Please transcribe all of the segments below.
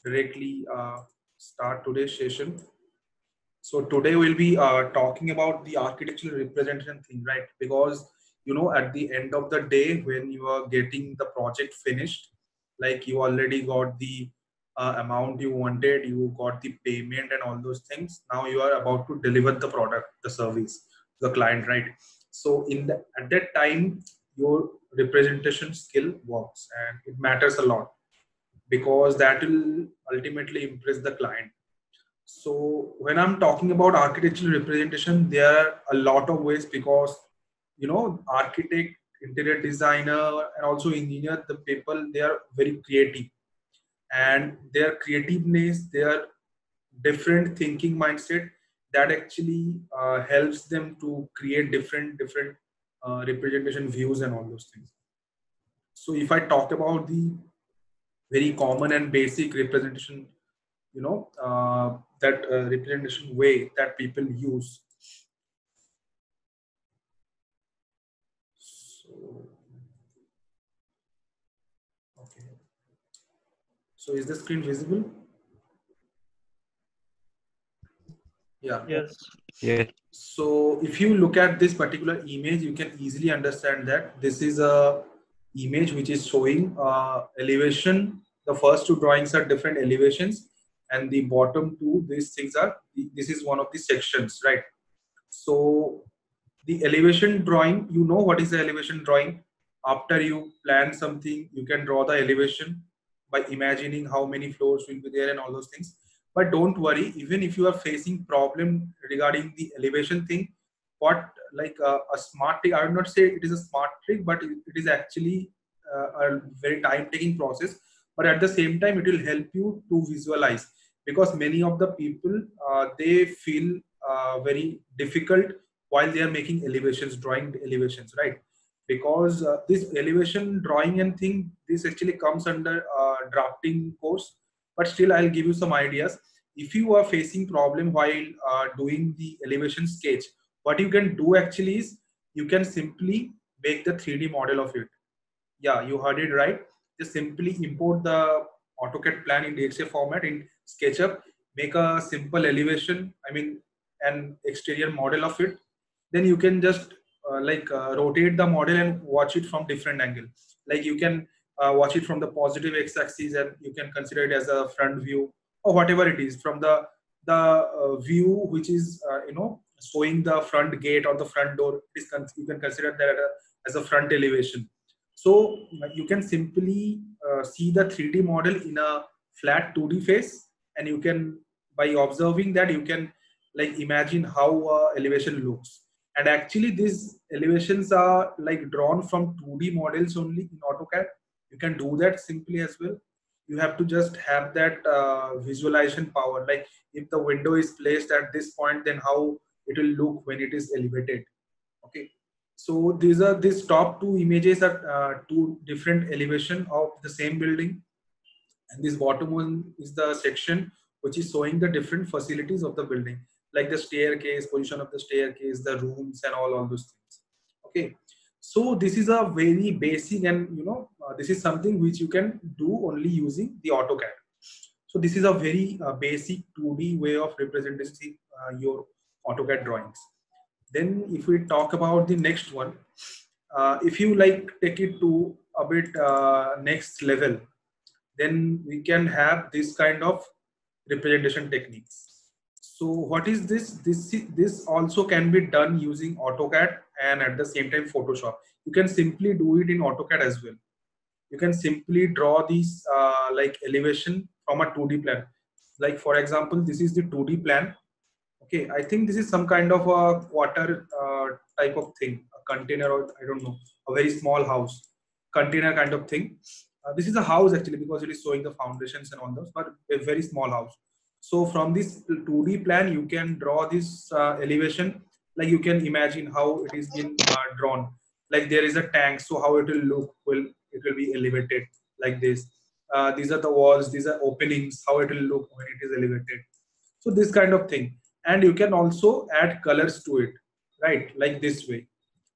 directly start today's session. So today we'll be talking about the architectural representation thing, right? Because at the end of the day, when you are getting the project finished, like you already got the amount you wanted, you got the payment and all those things. Now you are about to deliver the product, the service to the client, right? So at that time, your representation skill works, and it matters a lot because that will ultimately impress the client. So when I'm talking about architectural representation, there are a lot of ways because architect, interior designer, and also engineer, the people they are very creative, and their creativeness, their different thinking mindset that actually helps them to create different representation views and all those things. So if I talk about the very common and basic representation, that representation way that people use. So okay, so is the screen visible? Yeah. Yes. Yes. So if you look at this particular image, you can easily understand that this is a image which is showing elevation. The first two drawings are different elevations, and the bottom two, these things are, this is one of the sections, right? So the elevation drawing, what is the elevation drawing? After you plan something, you can draw the elevation by imagining how many floors will be there and all those things. But don't worry, even if you are facing problem regarding the elevation thing, what like a smart trick, I would not say it is a smart trick, but it is actually a very time taking process. But at the same time, it will help you to visualize, because many of the people they feel very difficult while they are making elevations, drawing elevations, right? Because this elevation drawing and thing, this actually comes under drafting course. But still, I'll give you some ideas. If you are facing problem while doing the elevation sketch, what you can do actually is you can simply make the 3D model of it. Yeah, you heard it right. Just simply import the AutoCAD plan in DXA format in SketchUp, make a simple elevation, I mean, an exterior model of it. Then you can just rotate the model and watch it from different angle. Like you can watch it from the positive x-axis, and you can consider it as a front view, or whatever it is from the view which is showing the front gate or the front door. You can consider that as a front elevation. So you can simply see the 3D model in a flat 2D face, and you can, by observing that, you can like imagine how elevation looks. And actually these elevations are like drawn from 2D models only in AutoCAD. You can do that simply as well. You have to just have that visualization power. Like if the window is placed at this point, then how it will look when it is elevated. Okay. So these top two images are two different elevation of the same building, and this bottom one is the section which is showing the different facilities of the building, like the staircase, position of the staircase, the rooms, and all those things. Okay, so this is a very basic, and this is something which you can do only using the AutoCAD. So this is a very basic 2D way of representing your AutoCAD drawings. Then if we talk about the next one, if you like take it to a bit next level, then we can have this kind of representation techniques. So what is this? This also can be done using AutoCAD and at the same time Photoshop. You can simply do it in AutoCAD as well. You can simply draw these like elevation from a 2D plan. Like for example, this is the 2D plan. Okay, I think this is some kind of a quarter type of thing, a container, or I don't know, a very small house, container kind of thing. This is a house actually because it is showing the foundations and all those, but a very small house. So from this 2D plan, you can draw this elevation. Like you can imagine how it is been drawn. Like there is a tank, so how it will look, it will be elevated like this. These are the walls, these are openings, how it will look when it is elevated. So this kind of thing. And you can also add colors to it, right? Like this way.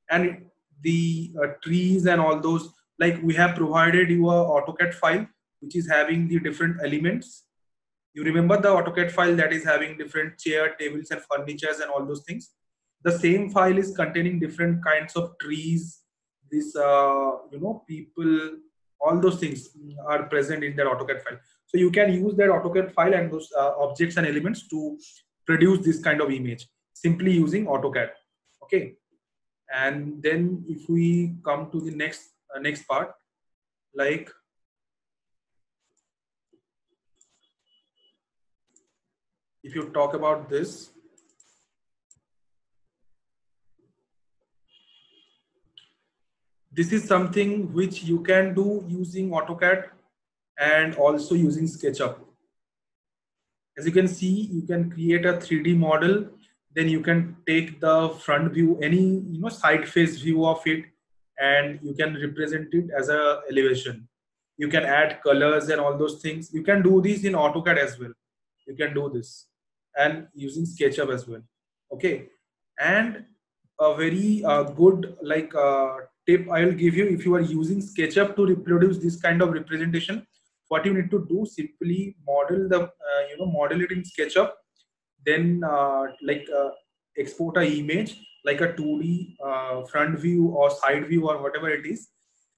And the trees and all those, like we have provided you a AutoCAD file which is having the different elements, You remember the AutoCAD file that is having different chair, tables, and furnitures and all those things. The same file is containing different kinds of trees, this people, all those things are present in that AutoCAD file. So you can use that AutoCAD file and those objects and elements to produce this kind of image simply using AutoCAD. Okay, and then if we come to the next part, like if you talk about this, this is something which you can do using AutoCAD and also using SketchUp. As you can see, you can create a 3D model, then you can take the front view, any side face view of it, and you can represent it as a elevation. You can add colors and all those things. You can do this in AutoCAD as well. You can do this and using SketchUp as well. Okay, and a very good tip I will give you, if you are using SketchUp to reproduce this kind of representation, what you need to do, simply model the model it in SketchUp, then export a image like a 2D front view or side view or whatever it is,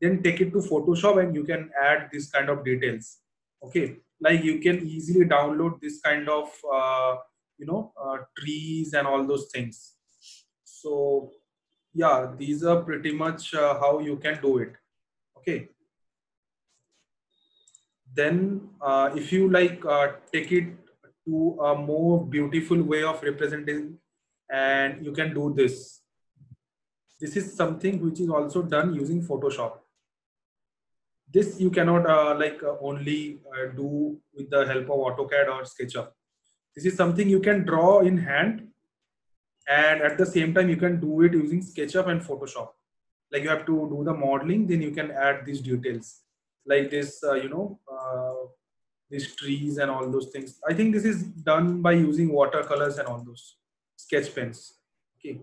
then take it to Photoshop and you can add this kind of details. Okay, like you can easily download this kind of trees and all those things. So yeah, these are pretty much how you can do it. Okay, then if you take it to a more beautiful way of representing, and you can do this. This is something which is also done using Photoshop. This you cannot only do with the help of AutoCAD or SketchUp. This is something you can draw in hand, and at the same time you can do it using SketchUp and Photoshop. Like you have to do the modeling, then you can add these details like this, these trees and all those things. I think this is done by using watercolors and all those sketch pens. Okay,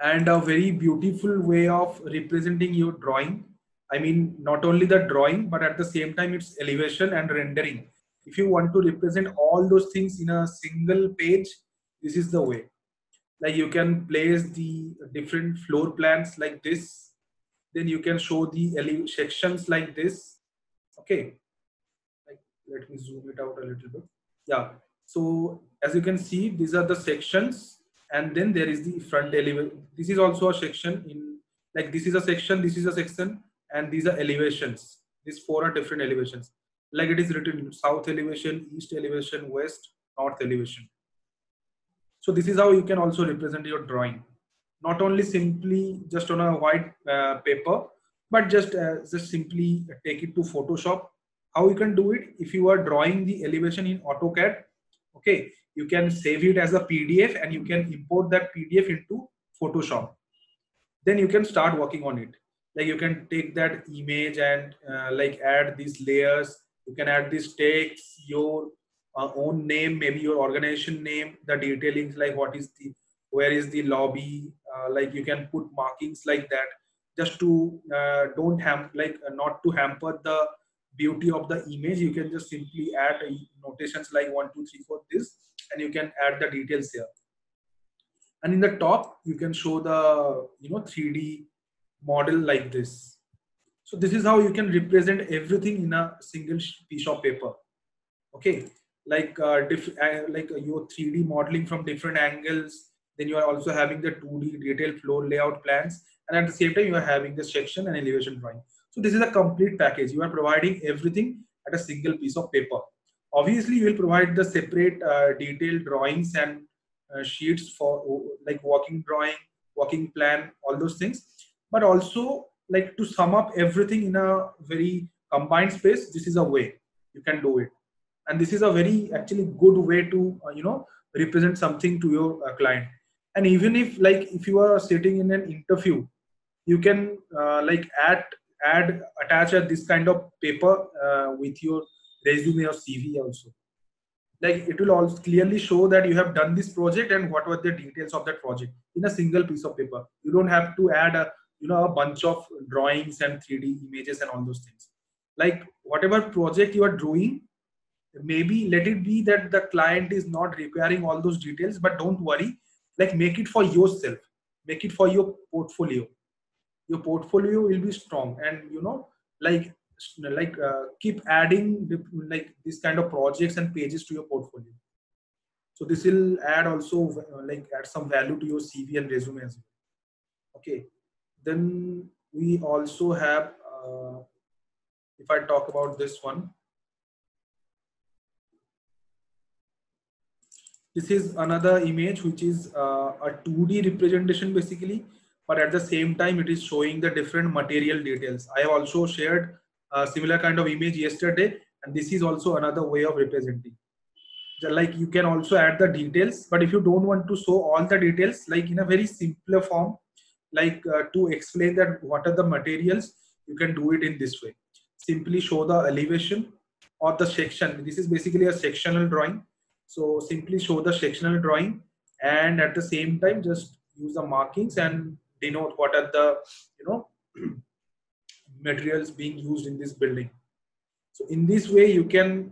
and a very beautiful way of representing your drawing. I mean, not only the drawing, but at the same time, it's elevation and rendering. If you want to represent all those things in a single page, this is the way. Like you can place the different floor plans like this. Then you can show the sections like this. Okay. Like, let me zoom it out a little bit. Yeah. So as you can see, these are the sections, and then there is the front elevation. This is also a section in, like this is a section, this is a section, and these are elevations. These four are different elevations. Like it is written south elevation, east elevation, west, north elevation. So this is how you can also represent your drawing, not only simply just on a white paper, but just simply take it to Photoshop. How you can do it? If you are drawing the elevation in AutoCAD, okay, you can save it as a PDF and you can import that PDF into Photoshop. Then you can start working on it. Like you can take that image and add these layers. You can add this text, your own name, maybe your organization name, the detailings like where is the lobby, like you can put markings like that, just to not to hamper the beauty of the image. You can just simply add notations like 1 2 3 4 this, and you can add the details here. And in the top you can show the 3D model like this. So this is how you can represent everything in a single piece of paper. Okay, like your 3D modeling from different angles. Then you are also having the 2D detailed floor layout plans, and at the same time you are having the section and elevation drawing. So this is a complete package. You are providing everything at a single piece of paper. Obviously you will provide the separate detailed drawings and sheets for like working drawing, working plan, all those things, but also like to sum up everything in a very combined space. This is a way you can do it, and this is a very actually good way to represent something to your client. And even if you are sitting in an interview, you can attach this kind of paper with your resume or CV also. Like it will also clearly show that you have done this project and what were the details of that project in a single piece of paper. You don't have to add a bunch of drawings and 3D images and all those things. Like whatever project you are doing, maybe let it be that the client is not requiring all those details, but don't worry, like make it for yourself, make it for your portfolio. Your portfolio will be strong, and like keep adding like this kind of projects and pages to your portfolio. So this will add also like add some value to your CV and resume as well. Okay, then we also have if I talk about this one, this is another image which is a 2D representation basically, but at the same time it is showing the different material details. I have also shared a similar kind of image yesterday, and this is also another way of representing. Like you can also add the details, but if you don't want to show all the details, like in a very simpler form, like to explain that what are the materials, you can do it in this way. Simply show the elevation or the section. This is basically a sectional drawing. So simply show the sectional drawing, and at the same time just use the markings and denote what are the materials being used in this building. So in this way you can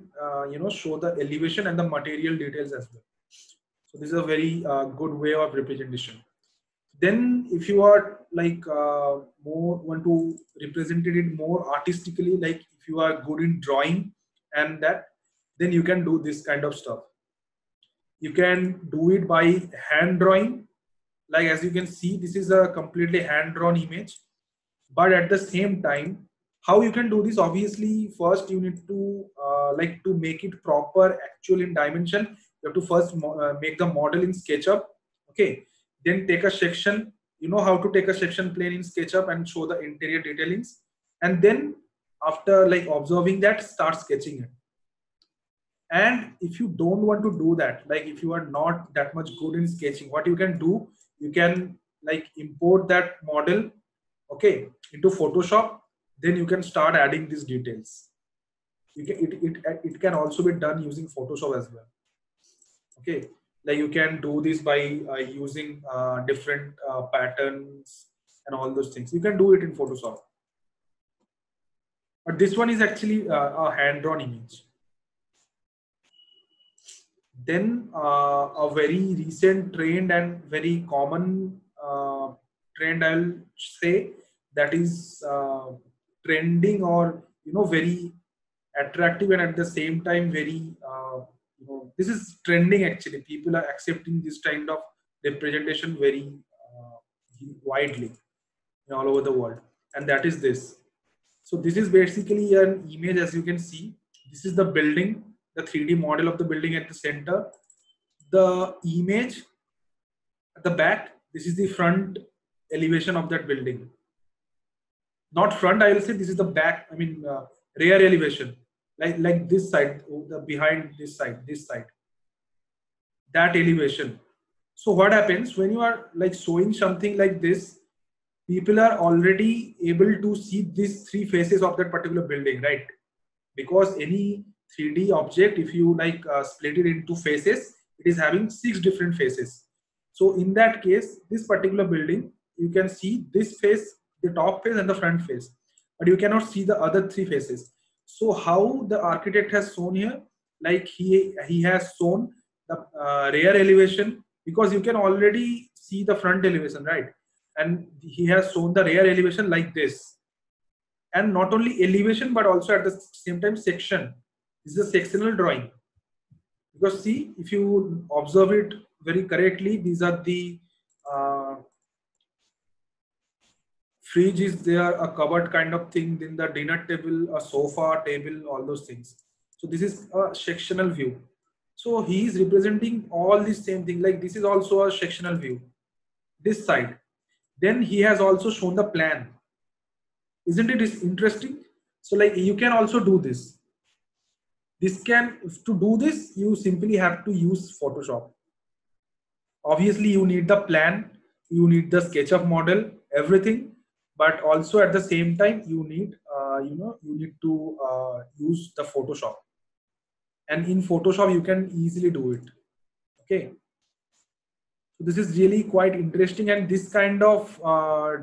show the elevation and the material details as well. So this is a very good way of representation. Then if you are like more want to represent it more artistically, like if you are good in drawing and that, then you can do this kind of stuff. You can do it by hand drawing. Like as you can see, this is a completely hand drawn image, but at the same time, how you can do this, obviously first you need to like to make it proper actual in dimension, you have to first make the model in SketchUp. Okay, then take a section, you know how to take a section plane in SketchUp and show the interior detailings, and then after like observing that, start sketching it. And if you don't want to do that, like if you are not that much good in sketching, what you can do, you can like import that model, okay, into Photoshop. Then you can start adding these details. You can it can also be done using Photoshop as well. Okay, like you can do this by using different patterns and all those things. You can do it in Photoshop, but this one is actually a hand-drawn image. Then a very recent trend and very common trend, I'll say, that is trending, or very attractive, and at the same time very this is trending actually. People are accepting this kind of representation very widely all over the world, and that is this. So this is basically an image. As you can see, this is the building, the 3D model of the building at the center. The image at the back, this is the front elevation of that building. Not front, I will say this is the back, I mean rear elevation, like this side, the behind this side, that elevation. So what happens when you are like showing something like this, people are already able to see these three faces of that particular building, right? Because any 3D object, if you like split it into faces, it is having 6 different faces. So in that case, this particular building, you can see this face, the top face and the front face, but you cannot see the other 3 faces. So how the architect has shown here, like he has shown the rear elevation, because you can already see the front elevation, right? And he has shown the rear elevation like this. And not only elevation, but also at the same time section. This is a sectional drawing. Because see, if you observe it very correctly, these are the fridge is there, a cupboard kind of thing, then the dinner table, a sofa, table, all those things. So this is a sectional view. So he is representing all these same thing. Like this is also a sectional view, this side. Then he has also shown the plan. Isn't it interesting? So like you can also do this. To do this, you simply have to use Photoshop. Obviously, you need the plan, you need the SketchUp model, everything, but also at the same time, you need to use the Photoshop. And in Photoshop, you can easily do it. Okay. So this is really quite interesting, and this kind of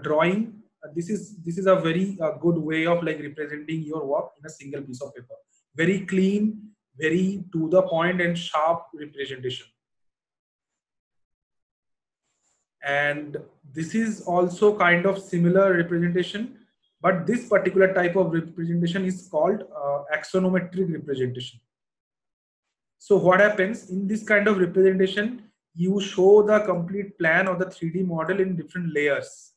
drawing, this is a very good way of like representing your work in a single piece of paper. Very clean, very to the point and sharp representation. And this is also kind of similar representation, but this particular type of representation is called axonometric representation. So what happens in this kind of representation, you show the complete plan of the 3D model in different layers.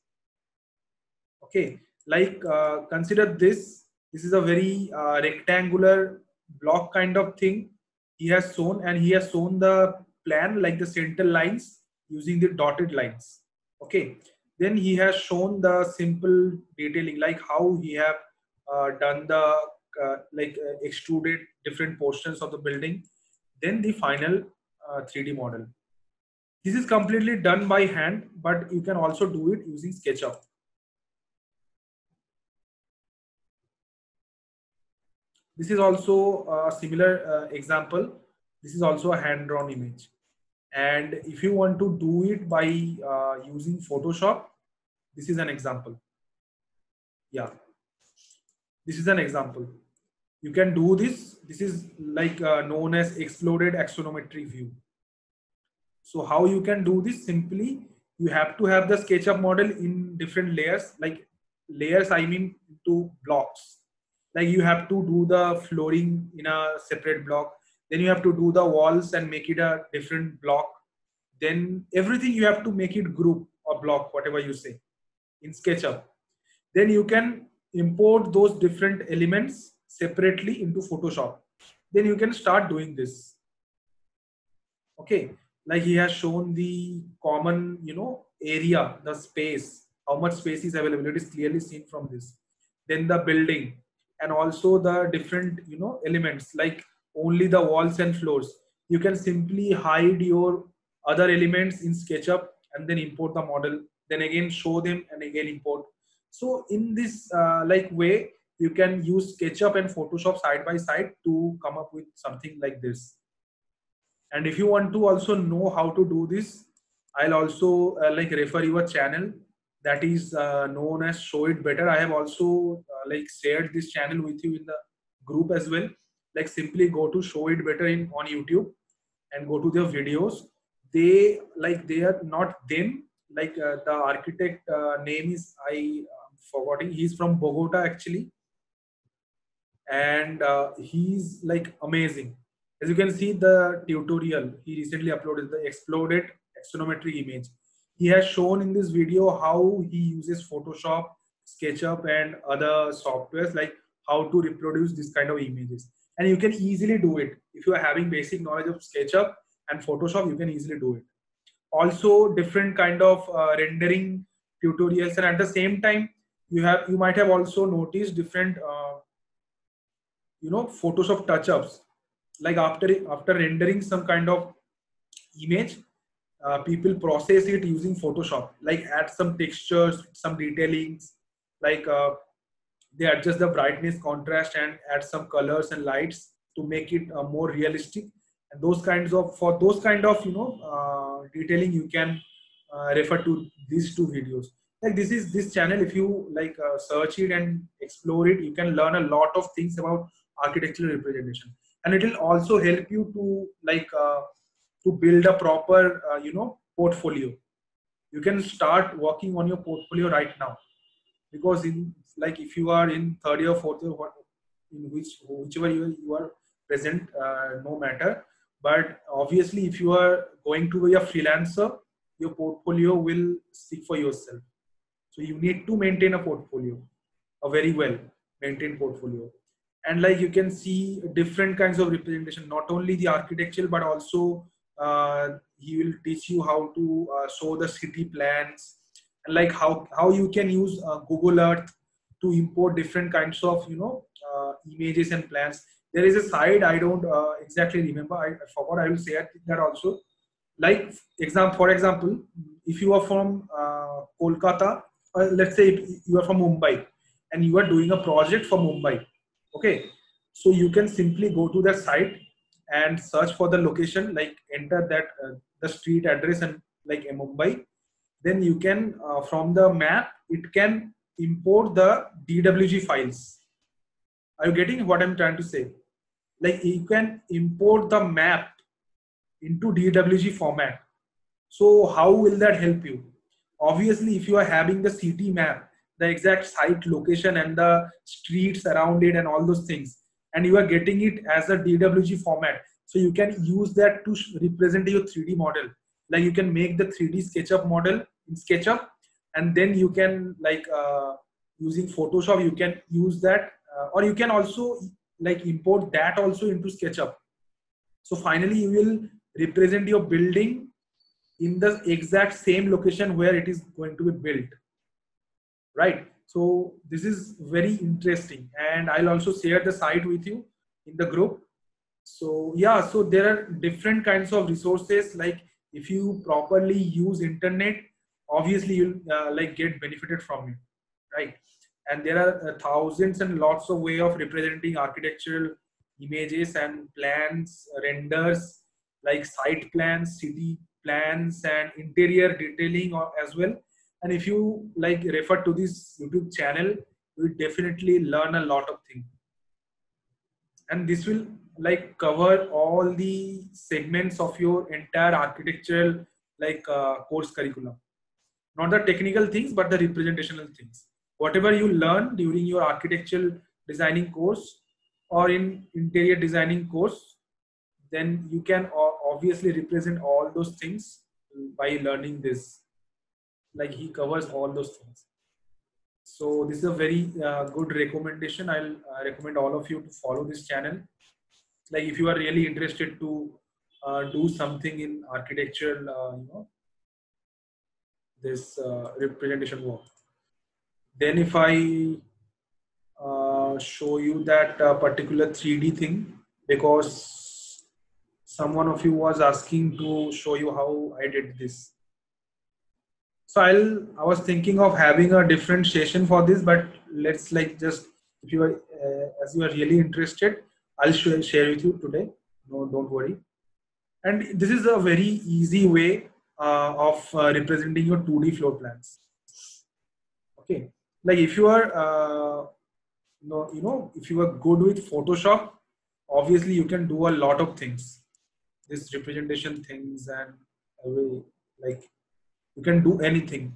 Okay, like consider this. This is a very rectangular block kind of thing he has shown, and he has shown the plan like the center lines using the dotted lines. Okay, then he has shown the simple detailing like how he have done the extruded different portions of the building, then the final 3D model. This is completely done by hand, but you can also do it using SketchUp. This is also a similar example. This is also a hand-drawn image. And if you want to do it by using Photoshop, this is an example. Yeah, this is an example. You can do this. This is like known as exploded axonometric view. So how you can do this? Simply, you have to have the SketchUp model in different layers, like layers, I mean to blocks. Like you have to do the flooring in a separate block. Then you have to do the walls and make it a different block. Then everything you have to make it group or block, whatever you say, in SketchUp. Then you can import those different elements separately into Photoshop. Then you can start doing this. Okay, like he has shown the common, area, the space, how much space is available. It is clearly seen from this. Then the building, and also the different, elements like only the walls and floors. You can simply hide your other elements in SketchUp and then import the model. Then again show them and again import. So in this way, you can use SketchUp and Photoshop side by side to come up with something like this. And if you want to also know how to do this, I'll also refer your channel that is known as Show It Better. I have also shared this channel with you in the group as well. Like simply go to Show It Better on YouTube and go to their videos. They are not them. The architect name is I forgetting. He's from Bogota actually, and he's like amazing. As you can see the tutorial he recently uploaded, the exploded axonometric image. He has shown in this video how he uses Photoshop, SketchUp and other softwares, like how to reproduce this kind of images. And you can easily do it. If you are having basic knowledge of SketchUp and Photoshop, you can easily do it. Also different kind of rendering tutorials, and at the same time you might have also noticed different Photoshop touch-ups. Like after rendering some kind of image, people process it using Photoshop, like add some textures, some detailings, like they adjust the brightness, contrast and add some colors and lights to make it more realistic. And those kinds of detailing, you can refer to these two videos. Like this channel, if you search it and explore it, you can learn a lot of things about architectural representation, and it will also help you to build a proper portfolio. You can start working on your portfolio right now, because if you are in third year, fourth year, in whichever you are present, no matter. But obviously if you are going to be a freelancer, your portfolio will speak for yourself. So you need to maintain a portfolio, a very well maintained portfolio. And you can see different kinds of representation, not only the architectural, but also he will teach you how to show the city plans, and how you can use Google Earth to import different kinds of images and plans. There is a site, I don't exactly remember, I forgot. I will say that also. For example, if you are from Kolkata, let's say if you are from Mumbai and you are doing a project for Mumbai, okay, so you can simply go to the site and search for the location, enter that the street address and Mumbai. Then you can from the map it can import the DWG files. Are you getting what I'm trying to say? like you can import the map into DWG format. So how will that help you? Obviously, if you are having the city map, the exact site location and the streets around it and all those things, and you are getting it as a DWG format, so you can use that to represent your 3D model. Like you can make the 3D SketchUp model in SketchUp, and then you can like using Photoshop, you can use that, or you can also like import that also into SketchUp. So finally, you will represent your building in the exact same location where it is going to be built, right? So this is very interesting, and I'll also share the site with you in the group. So yeah, so there are different kinds of resources. Like if you properly use internet, obviously you'll like get benefited from it, right? And there are thousands and lots of way of representing architectural images and plans, renders, like site plans, city plans, and interior detailing as well. And if you like refer to this YouTube channel, you will definitely learn a lot of things. And this will like cover all the segments of your entire architectural like course curriculum. Not the technical things, but the representational things. Whatever you learn during your architectural designing course or in interior designing course, then you can obviously represent all those things by learning this. Like he covers all those things. So this is a very good recommendation. I'll recommend all of you to follow this channel. Like if you are really interested to do something in architectural, this representation work. Then if I show you that particular 3D thing, because someone of you was asking to show you how I did this. So I was thinking of having a different session for this, but let's like just, if you are, as you are really interested, I'll share with you today. No, don't worry. And this is a very easy way of representing your 2D floor plans. Okay, like if you are, if you are good with Photoshop, obviously you can do a lot of things. This representation things and every, like you can do anything.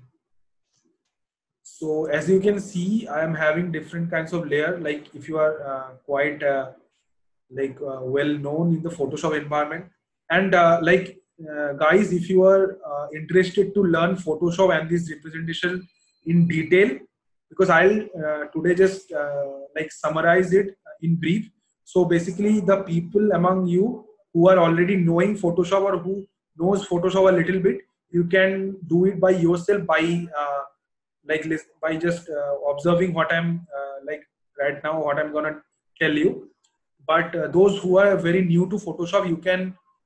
So as you can see, I am having different kinds of layer. Like if you are quite well known in the Photoshop environment, and guys, if you are interested to learn Photoshop and this representation in detail, because I'll today just like summarize it in brief. So basically, the people among you who are already knowing Photoshop or who knows Photoshop a little bit, you can do it by yourself by just observing what I'm like right now, what I'm gonna tell you. But those who are very new to Photoshop,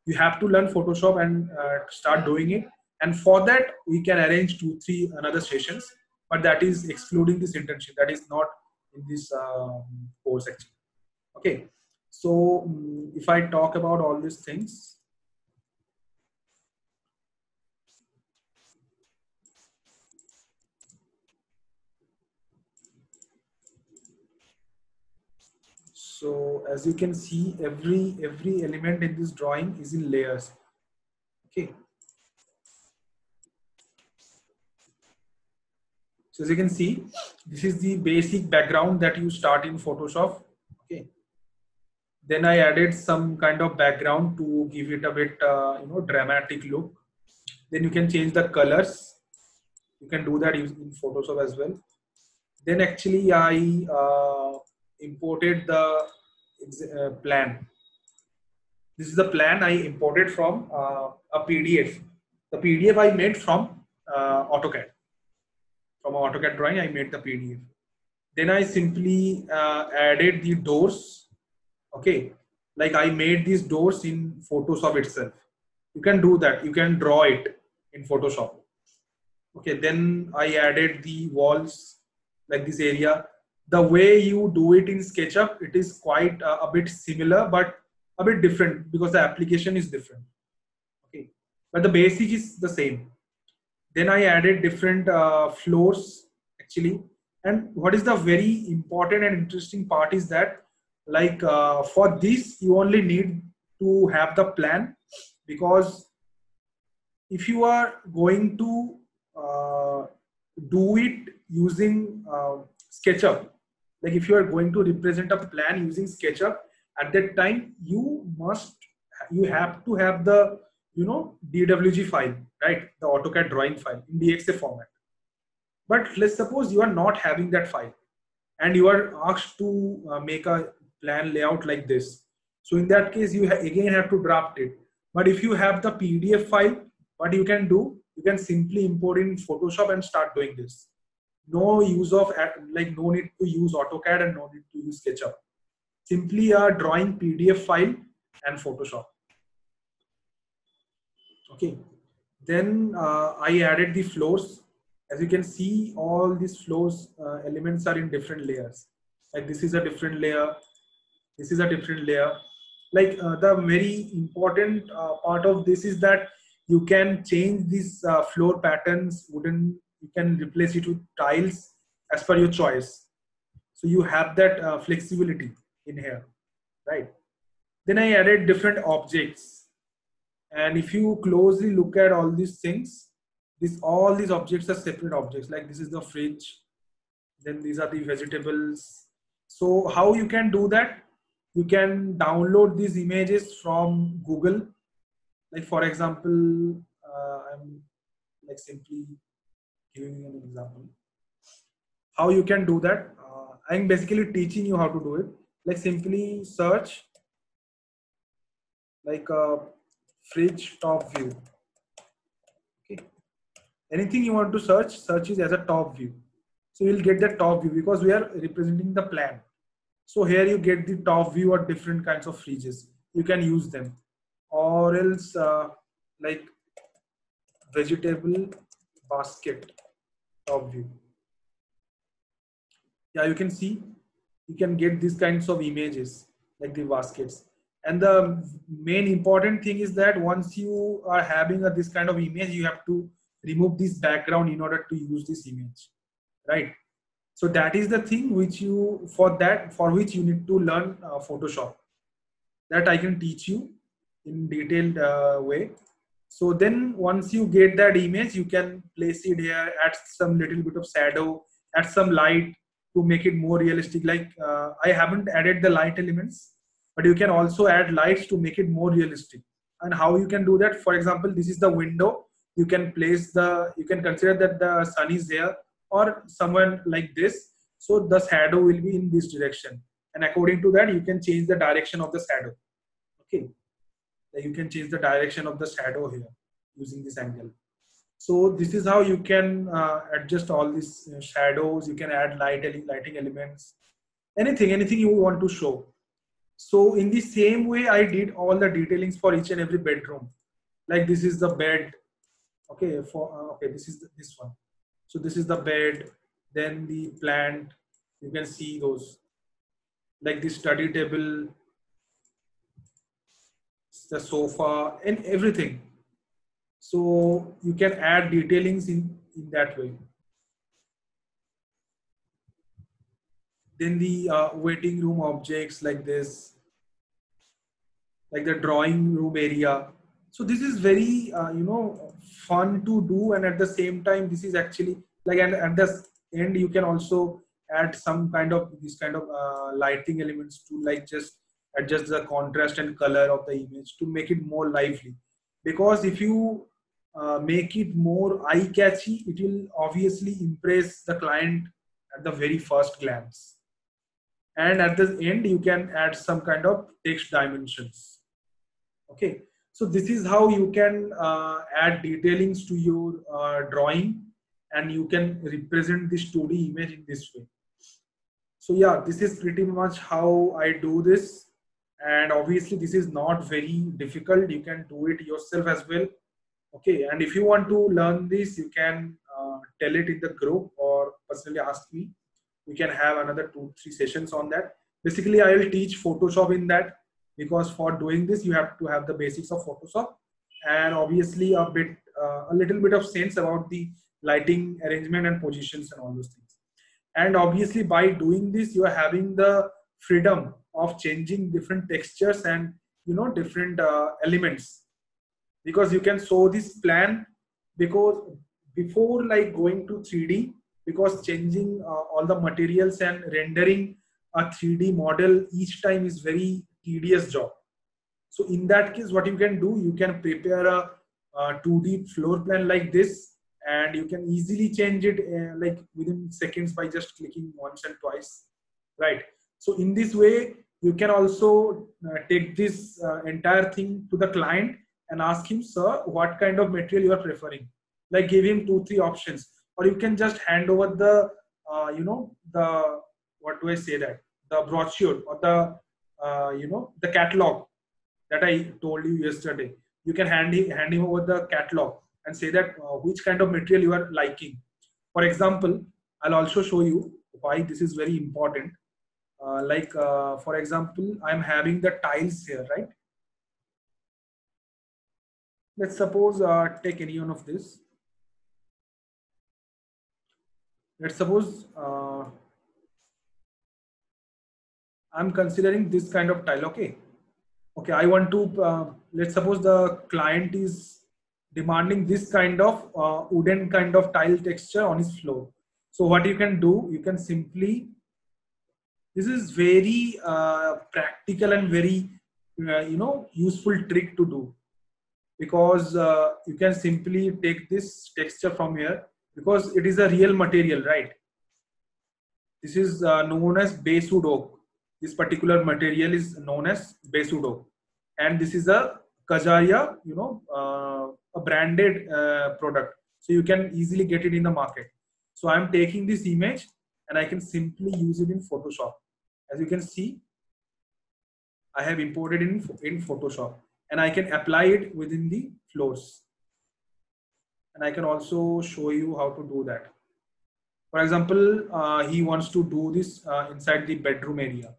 you have to learn Photoshop and start doing it. And for that, we can arrange 2-3 another sessions, but that is excluding this internship. That is not in this course actually. Okay, so if I talk about all these things. So as you can see, every element in this drawing is in layers. Okay. So as you can see, this is the basic background that you start in Photoshop. Okay. Then I added some kind of background to give it a bit, dramatic look. Then you can change the colors. You can do that in Photoshop as well. Then actually I imported the plan. This is the plan I imported from a PDF. The PDF I made from AutoCAD. From an AutoCAD drawing, I made the PDF. Then I simply added the doors. Okay, like I made these doors in Photoshop itself. You can do that. You can draw it in Photoshop. Okay, then I added the walls, like this area. The way you do it in SketchUp, it is quite a bit similar, but a bit different because the application is different. Okay, but the basic is the same. Then I added different floors actually. And what is the very important and interesting part is that like for this you only need to have the plan, because if you are going to do it using SketchUp, like if you are going to represent a plan using SketchUp, at that time you have to have the DWG file, right? The AutoCAD drawing file in DXA format. But let's suppose you are not having that file and you are asked to make a plan layout like this. So in that case, you again have to draft it. But if you have the PDF file, what you can do, you can simply import in Photoshop and start doing this. No use of, like no need to use AutoCAD and no need to use SketchUp. Simply a drawing PDF file and Photoshop. Okay. Then I added the floors. As you can see, all these floors elements are in different layers. Like this is a different layer. This is a different layer. Like the very important part of this is that you can change these floor patterns. You can replace it with tiles as per your choice. So you have that flexibility in here, right? Then I added different objects. And if you closely look at all these things, all these objects are separate objects. Like this is the fridge, then these are the vegetables. So how you can do that? You can download these images from Google. Like for example, I'm like simply giving an example. How you can do that? I'm basically teaching you how to do it. Like simply search like a fridge top view. Okay. Anything you want to search is as a top view. So you'll get the top view because we are representing the plan. So here you get the top view of different kinds of fridges. You can use them, or else like vegetable basket top view. Yeah, you can see, you can get these kinds of images like the baskets. And the main important thing is that once you are having this kind of image, you have to remove this background in order to use this image, right? So that is the thing which for which you need to learn Photoshop. That I can teach you in detailed way. So then once you get that image, you can place it here, add some little bit of shadow, add some light to make it more realistic. Like I haven't added the light elements, but you can also add lights to make it more realistic. And how you can do that? For example, this is the window. You can consider that the sun is there or someone like this. So the shadow will be in this direction. And according to that, you can change the direction of the shadow. Okay. You can change the direction of the shadow here using this angle. So this is how you can adjust all these shadows. You can add lighting elements, anything you want to show. So in the same way, I did all the detailings for each and every bedroom. Like this is the bed. Okay, this is this one. So this is the bed. Then the plant. You can see those. Like the study table, the sofa, and everything. So you can add detailings in that way. Then the waiting room objects like this, like the drawing room area. So this is very fun to do, and at the same time this is actually like, and at the end you can also add some kind of lighting elements to like just adjust the contrast and color of the image to make it more lively. Because if you make it more eye-catchy, it will obviously impress the client at the very first glance. And at the end, you can add some kind of text dimensions. Okay, so this is how you can add detailings to your drawing, and you can represent this 2D image in this way. So yeah, this is pretty much how I do this. And obviously this is not very difficult. You can do it yourself as well. Okay, and if you want to learn this, you can tell it in the group or personally ask me. We can have another 2-3 sessions on that. Basically, I will teach Photoshop in that, because for doing this, you have to have the basics of Photoshop and obviously a little bit of sense about the lighting arrangement and positions and all those things. And obviously by doing this, you are having the freedom of changing different textures and different elements, because you can show this plan because before like going to 3D, because changing all the materials and rendering a 3D model each time is very tedious job. So in that case, what you can do, you can prepare a 2D floor plan like this, and you can easily change it like within seconds by just clicking once and twice, right? So in this way, you can also take this entire thing to the client and ask him, sir, what kind of material you are preferring? Like give him 2-3 options, or you can just hand over the, the, what do I say that? The brochure or the, the catalog that I told you yesterday. You can hand him over the catalog and say that which kind of material you are liking. For example, I'll also show you why this is very important. For example, I'm having the tiles here, right? Let's suppose take any one of this. Let's suppose I'm considering this kind of tile. Okay, I want to, let's suppose the client is demanding this kind of wooden kind of tile texture on his floor. So what you can do, you can simply, this is very practical and very, useful trick to do, because you can simply take this texture from here, because it is a real material, right? This is known as basswood oak. This particular material is known as basswood oak, and this is a Kajaria, a branded product. So you can easily get it in the market. So I'm taking this image and I can simply use it in Photoshop. As you can see, I have imported in Photoshop, and I can apply it within the floors. And I can also show you how to do that. For example, he wants to do this inside the bedroom area.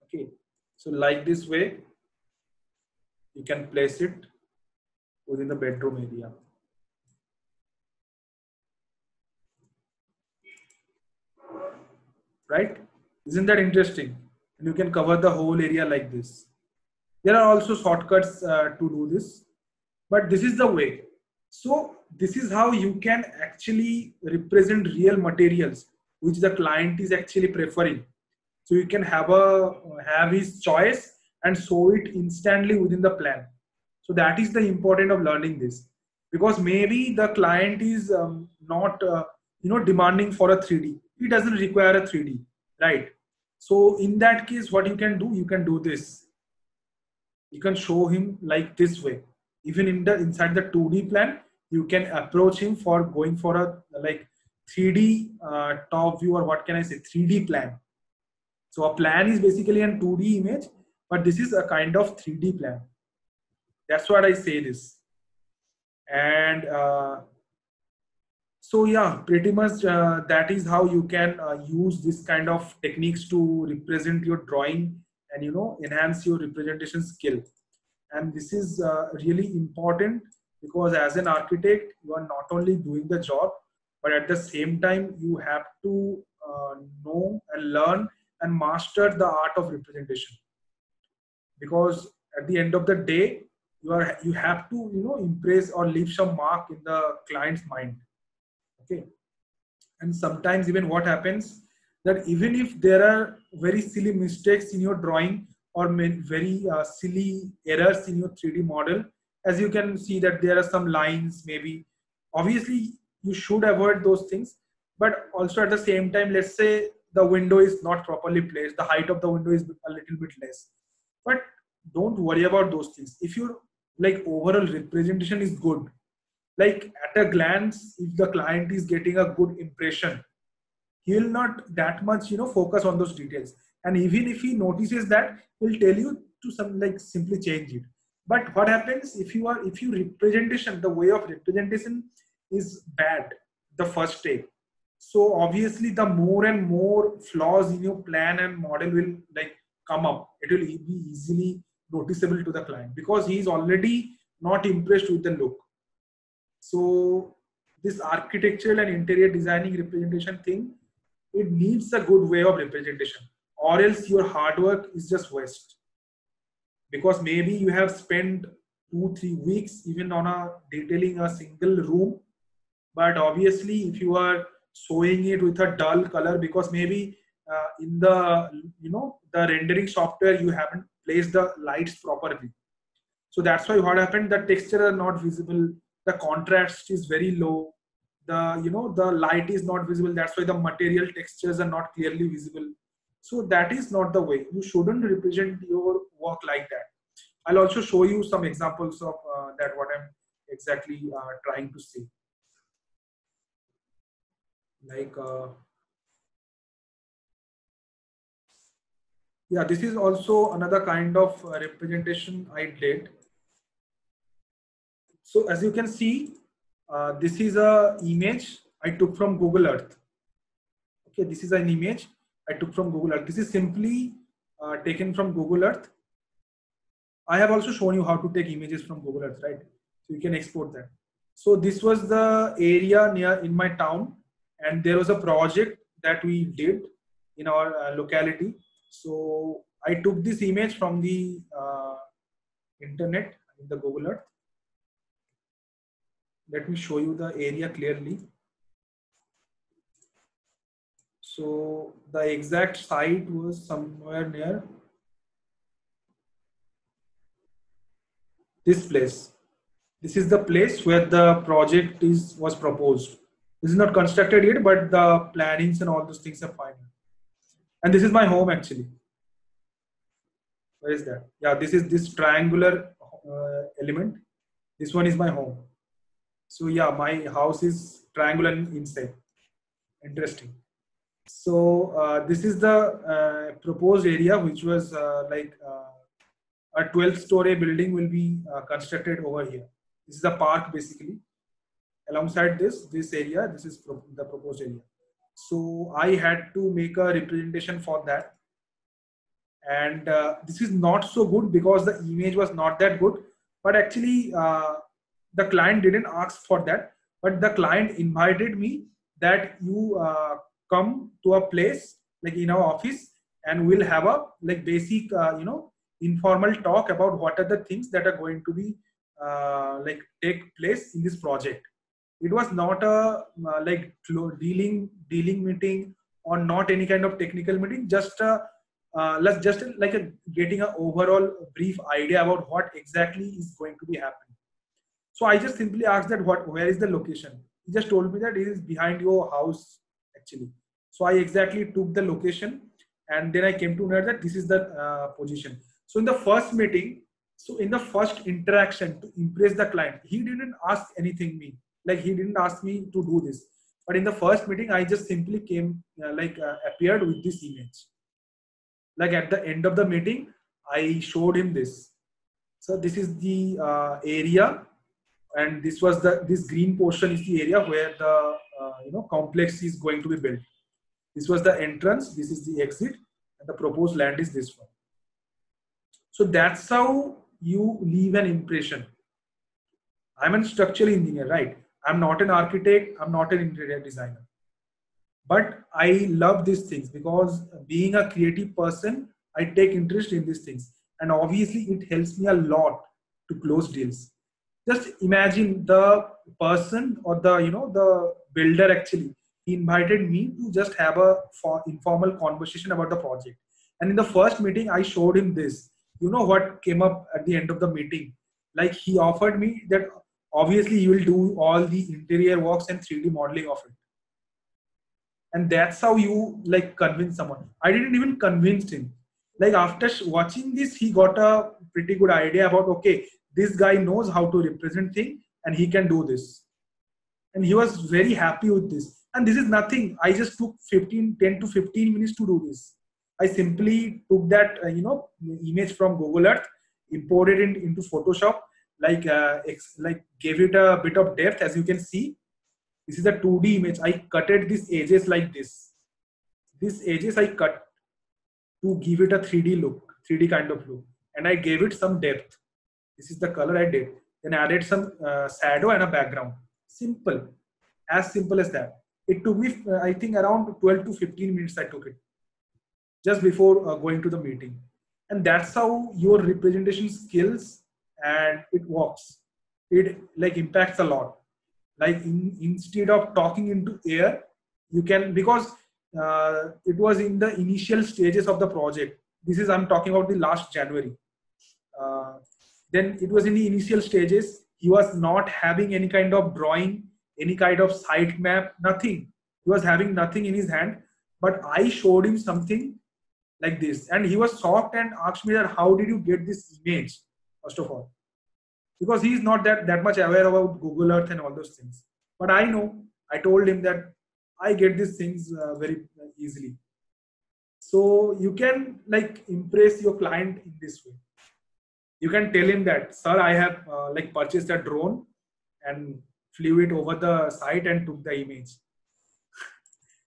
Okay, so like this way, you can place it within the bedroom area. Right? Isn't that interesting? And you can cover the whole area like this. There are also shortcuts to do this, but this is the way. So this is how you can actually represent real materials which the client is actually preferring. So you can have his choice and show it instantly within the plan. So that is the importance of learning this, because maybe the client is not demanding for a 3D. He doesn't require a 3D, right? So in that case, what you can do this. You can show him like this way. Even inside the 2D plan, you can approach him for going for a like 3D top view, or what can I say, 3D plan. So a plan is basically a 2D image, but this is a kind of 3D plan. That's what I say this. And so yeah, pretty much that is how you can use this kind of techniques to represent your drawing and enhance your representation skill. And this is really important, because as an architect, you are not only doing the job, but at the same time you have to know and learn and master the art of representation, because at the end of the day, you have to impress or leave some mark in the client's mind. Okay. And sometimes even what happens, that even if there are very silly mistakes in your drawing, or very silly errors in your 3D model, as you can see that there are some lines, maybe obviously you should avoid those things. But also at the same time, let's say the window is not properly placed, the height of the window is a little bit less, but don't worry about those things. If your like overall representation is good, like at a glance, if the client is getting a good impression, he will not that much focus on those details. And even if he notices that, he'll tell you to simply change it. But what happens if your representation, the way of representation is bad the first day, so obviously the more and more flaws in your plan and model will come up. It will be easily noticeable to the client, because he is already not impressed with the look. So this architectural and interior designing representation thing, it needs a good way of representation. or else your hard work is just waste. Because maybe you have spent 2-3 weeks even on a detailing a single room, but obviously if you are showing it with a dull color, because maybe in the the rendering software you haven't placed the lights properly, so that's why what happened, the texture are not visible, the contrast is very low, the light is not visible, that's why the material textures are not clearly visible. So that is not the way. You shouldn't represent your work like that. I'll also show you some examples of that, what I'm exactly trying to say. Like, yeah, this is also another kind of representation I did. So as you can see, this is a image I took from Google Earth. Okay, this is an image I took from Google Earth. This is simply taken from Google Earth. I have also shown you how to take images from Google Earth, right? So you can export that. So this was the area near in my town, and there was a project that we did in our locality. So I took this image from the internet in the Google Earth. Let me show you the area clearly. So the exact site was somewhere near this place. This is the place where the project was proposed. This is not constructed yet, but the plannings and all those things are fine. And this is my home actually. Where is that? Yeah, this is this triangular element. This one is my home. So yeah, my house is triangular inside. Interesting. So this is the proposed area, which was a 12-story building will be constructed over here. This is a park basically. Alongside this area, this is the proposed area. So I had to make a representation for that. And this is not so good because the image was not that good. But actually, the client didn't ask for that. But the client invited me that you come to a place like in our office, and we'll have a like basic informal talk about what are the things that are going to be like take place in this project. It was not a like dealing meeting, or not any kind of technical meeting, just let's just like getting an overall brief idea about what exactly is going to be happening. So I just simply asked that where is the location. He just told me that it is behind your house actually. So I exactly took the location, and then I came to know that this is the position. So in the first meeting, so in the first interaction, to impress the client, he didn't ask anything me, like he didn't ask me to do this. But in the first meeting, I just simply came appeared with this image. Like at the end of the meeting, I showed him this. So this is the area, and this green portion is the area where the complex is going to be built. This was the entrance, this is the exit, and the proposed land is this one. So that's how you leave an impression. I'm a structural engineer, right? I'm not an architect, I'm not an interior designer. But I love these things because being a creative person, I take interest in these things. And obviously it helps me a lot to close deals. Just imagine the person or the builder actually, he invited me to just have a informal conversation about the project. And in the first meeting, I showed him this. You know what came up at the end of the meeting? Like he offered me that obviously he will do all the interior works and 3D modeling of it. And that's how you like convince someone. I didn't even convince him. Like after watching this, he got a pretty good idea about, okay, this guy knows how to represent things and he can do this. And he was very happy with this. And this is nothing. I just took 10 to 15 minutes to do this. I simply took that image from Google Earth, imported it into Photoshop, like gave it a bit of depth. As you can see, this is a 2D image. I cutted these edges like this. These edges I cut to give it a 3D look, 3D kind of look, and I gave it some depth. This is the color I did. Then added some shadow and a background. Simple, as simple as that. It took me, I think, around 12 to 15 minutes. I took it. just before going to the meeting. And that's how your representation skills and it works. It like impacts a lot. Like instead of talking into air, you can, because it was in the initial stages of the project. This is, I'm talking about the last January. Then it was in the initial stages. He was not having any kind of drawing, any kind of site map, nothing. He was having nothing in his hand, but I showed him something like this, and he was shocked and asked me that how did you get this image, first of all, because he is not that much aware about Google Earth and all those things. But I know, I told him that I get these things very easily. So you can like impress your client in this way. You can tell him that, sir, I have like purchased a drone and flew it over the site and took the image.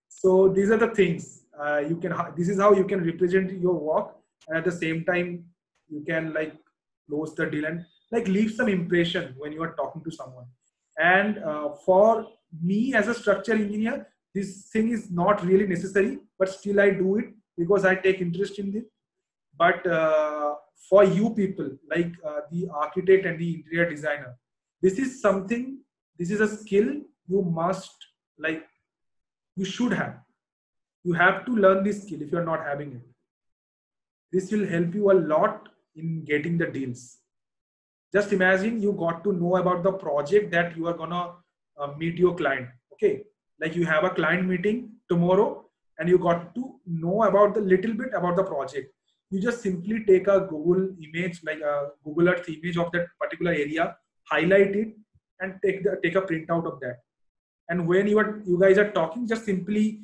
So these are the things you can. This is how you can represent your work, and at the same time, you can like close the deal and like leave some impression when you are talking to someone. And for me as a structural engineer, this thing is not really necessary, but still I do it because I take interest in it. But for you people like the architect and the interior designer, this is something, this is a skill you must like, you should have. You have to learn this skill if you're not having it. This will help you a lot in getting the deals. Just imagine you got to know about the project that you are gonna meet your client. Okay, like you have a client meeting tomorrow and you got to know about the little bit about the project. You just simply take a Google image, like a Google Earth image of that particular area, highlight it and take a printout of that. And when you guys are talking, just simply,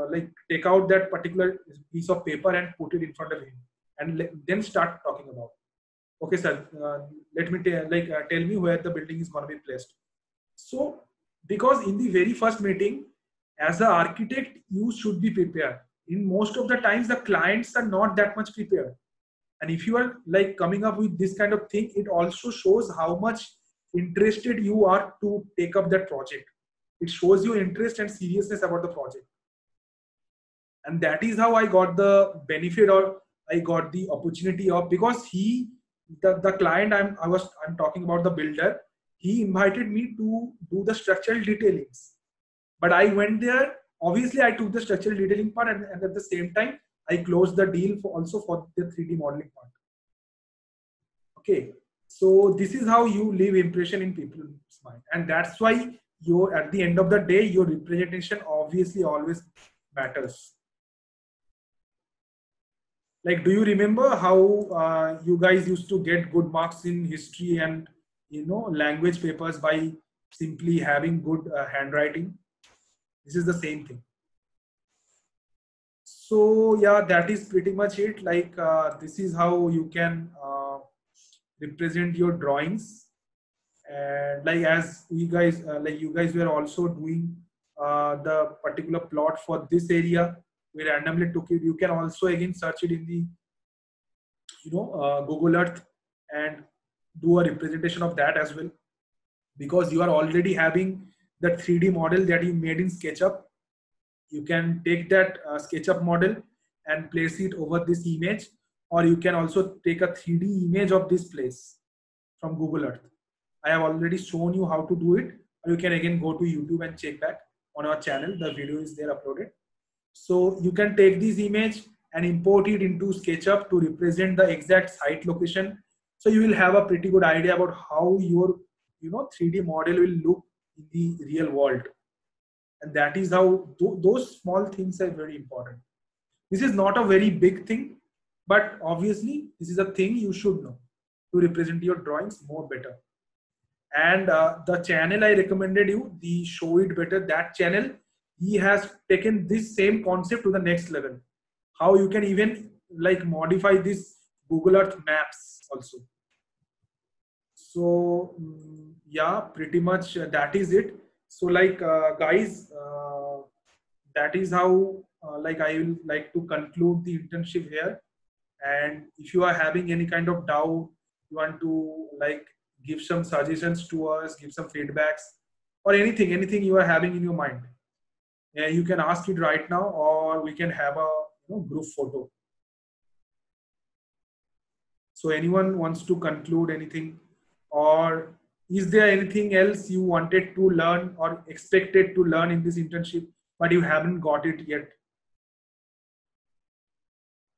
like take out that particular piece of paper and put it in front of him, and then start talking about, okay, sir, let me tell me where the building is going to be placed. So, because in the very first meeting, as an architect, you should be prepared. In most of the times, the clients are not that much prepared. And if you are like coming up with this kind of thing, it also shows how much interested you are to take up that project. It shows you interest and seriousness about the project. And that is how I got the benefit, or I got the opportunity of, because the client I'm talking about, the builder, he invited me to do the structural detailings. But I went there, obviously I took the structural detailing part, and at the same time, I closed the deal also for the 3D modeling part. Okay. So this is how you leave impression in people's mind. And that's why at the end of the day, your representation obviously always matters. Like, do you remember how you guys used to get good marks in history and language papers by simply having good handwriting? This is the same thing. So yeah, that is pretty much it. Like this is how you can represent your drawings. And like as you guys were also doing the particular plot for this area, we randomly took it. You can also again search it in the Google Earth and do a representation of that as well, because you are already having the 3D model that you made in SketchUp. You can take that SketchUp model and place it over this image, or you can also take a 3D image of this place from Google Earth. I have already shown you how to do it, or you can again go to YouTube and check back on our channel. The video is there uploaded. So you can take this image and import it into SketchUp to represent the exact site location. So you will have a pretty good idea about how your 3D model will look in the real world. And that is how those small things are very important. This is not a very big thing, but obviously this is a thing you should know to represent your drawings more better. And the channel I recommended you, the Show It Better, that channel, he has taken this same concept to the next level. How you can even like modify this Google Earth maps also. So yeah, pretty much that is it. So like guys, that is how like I will like to conclude the internship here. And if you are having any kind of doubt, you want to like give some suggestions to us, give some feedbacks, or anything you are having in your mind, yeah, you can ask it right now, or we can have a group photo. So anyone wants to conclude anything, or is there anything else you wanted to learn or expected to learn in this internship, but you haven't got it yet?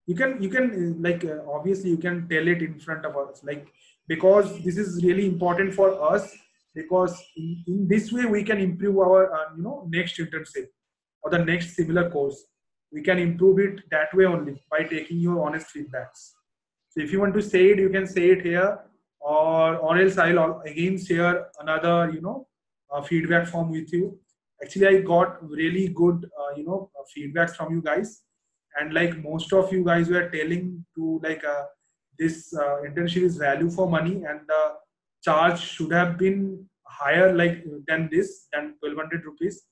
You can like obviously you can tell it in front of us, like, because this is really important for us, because in this way we can improve our next internship or the next similar course. We can improve it that way only by taking your honest feedbacks. So if you want to say it, you can say it here, or else I'll again share another feedback form with you. Actually, I got really good feedbacks from you guys, and like most of you guys were telling to like this internship is value for money, and the charge should have been higher like than 1200 rupees.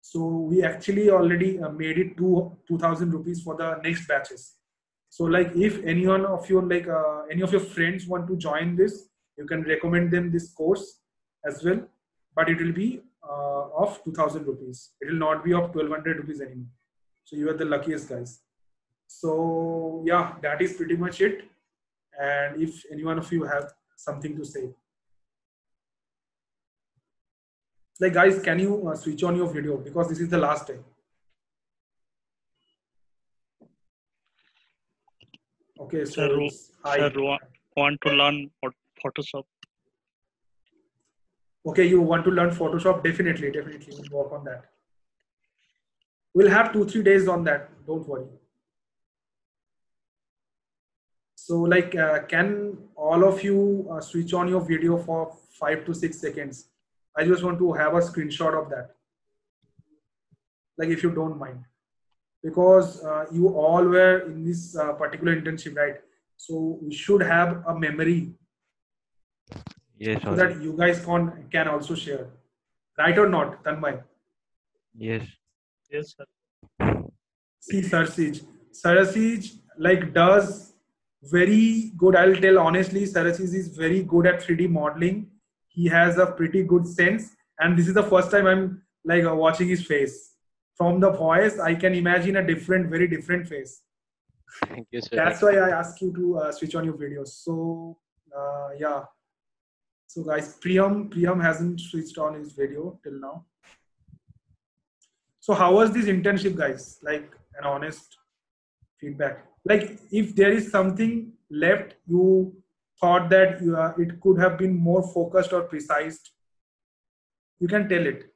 So we actually already made it to 2000 rupees for the next batches. So like if any one of your like any of your friends want to join this, you can recommend them this course as well, but it will be of 2000 rupees. It will not be of 1200 rupees anymore. So you are the luckiest guys. So yeah, that is pretty much it. And if any one of you have something to say, like guys, can you switch on your video, because this is the last time. Okay, so sir, want to learn Photoshop. Okay, you want to learn Photoshop? Definitely, we'll work on that. We'll have 2-3 days on that. Don't worry. So like, can all of you switch on your video for 5 to 6 seconds? I just want to have a screenshot of that. Like, if you don't mind, because you all were in this particular internship, right? So we should have a memory. Yes, so that you guys can also share, right or not, Tanmay? Yes. Yes, sir. See, Sarasij like does very good. I'll tell honestly, Sarasij is very good at 3D modeling. He has a pretty good sense, and this is the first time I'm like watching his face. From the voice, I can imagine a very different face. Thank you, sir. That's why I ask you to switch on your videos. So yeah. So guys, Priyam hasn't switched on his video till now. So how was this internship, guys? Like an honest feedback. Like if there is something left, you thought that it could have been more focused or precise, you can tell it.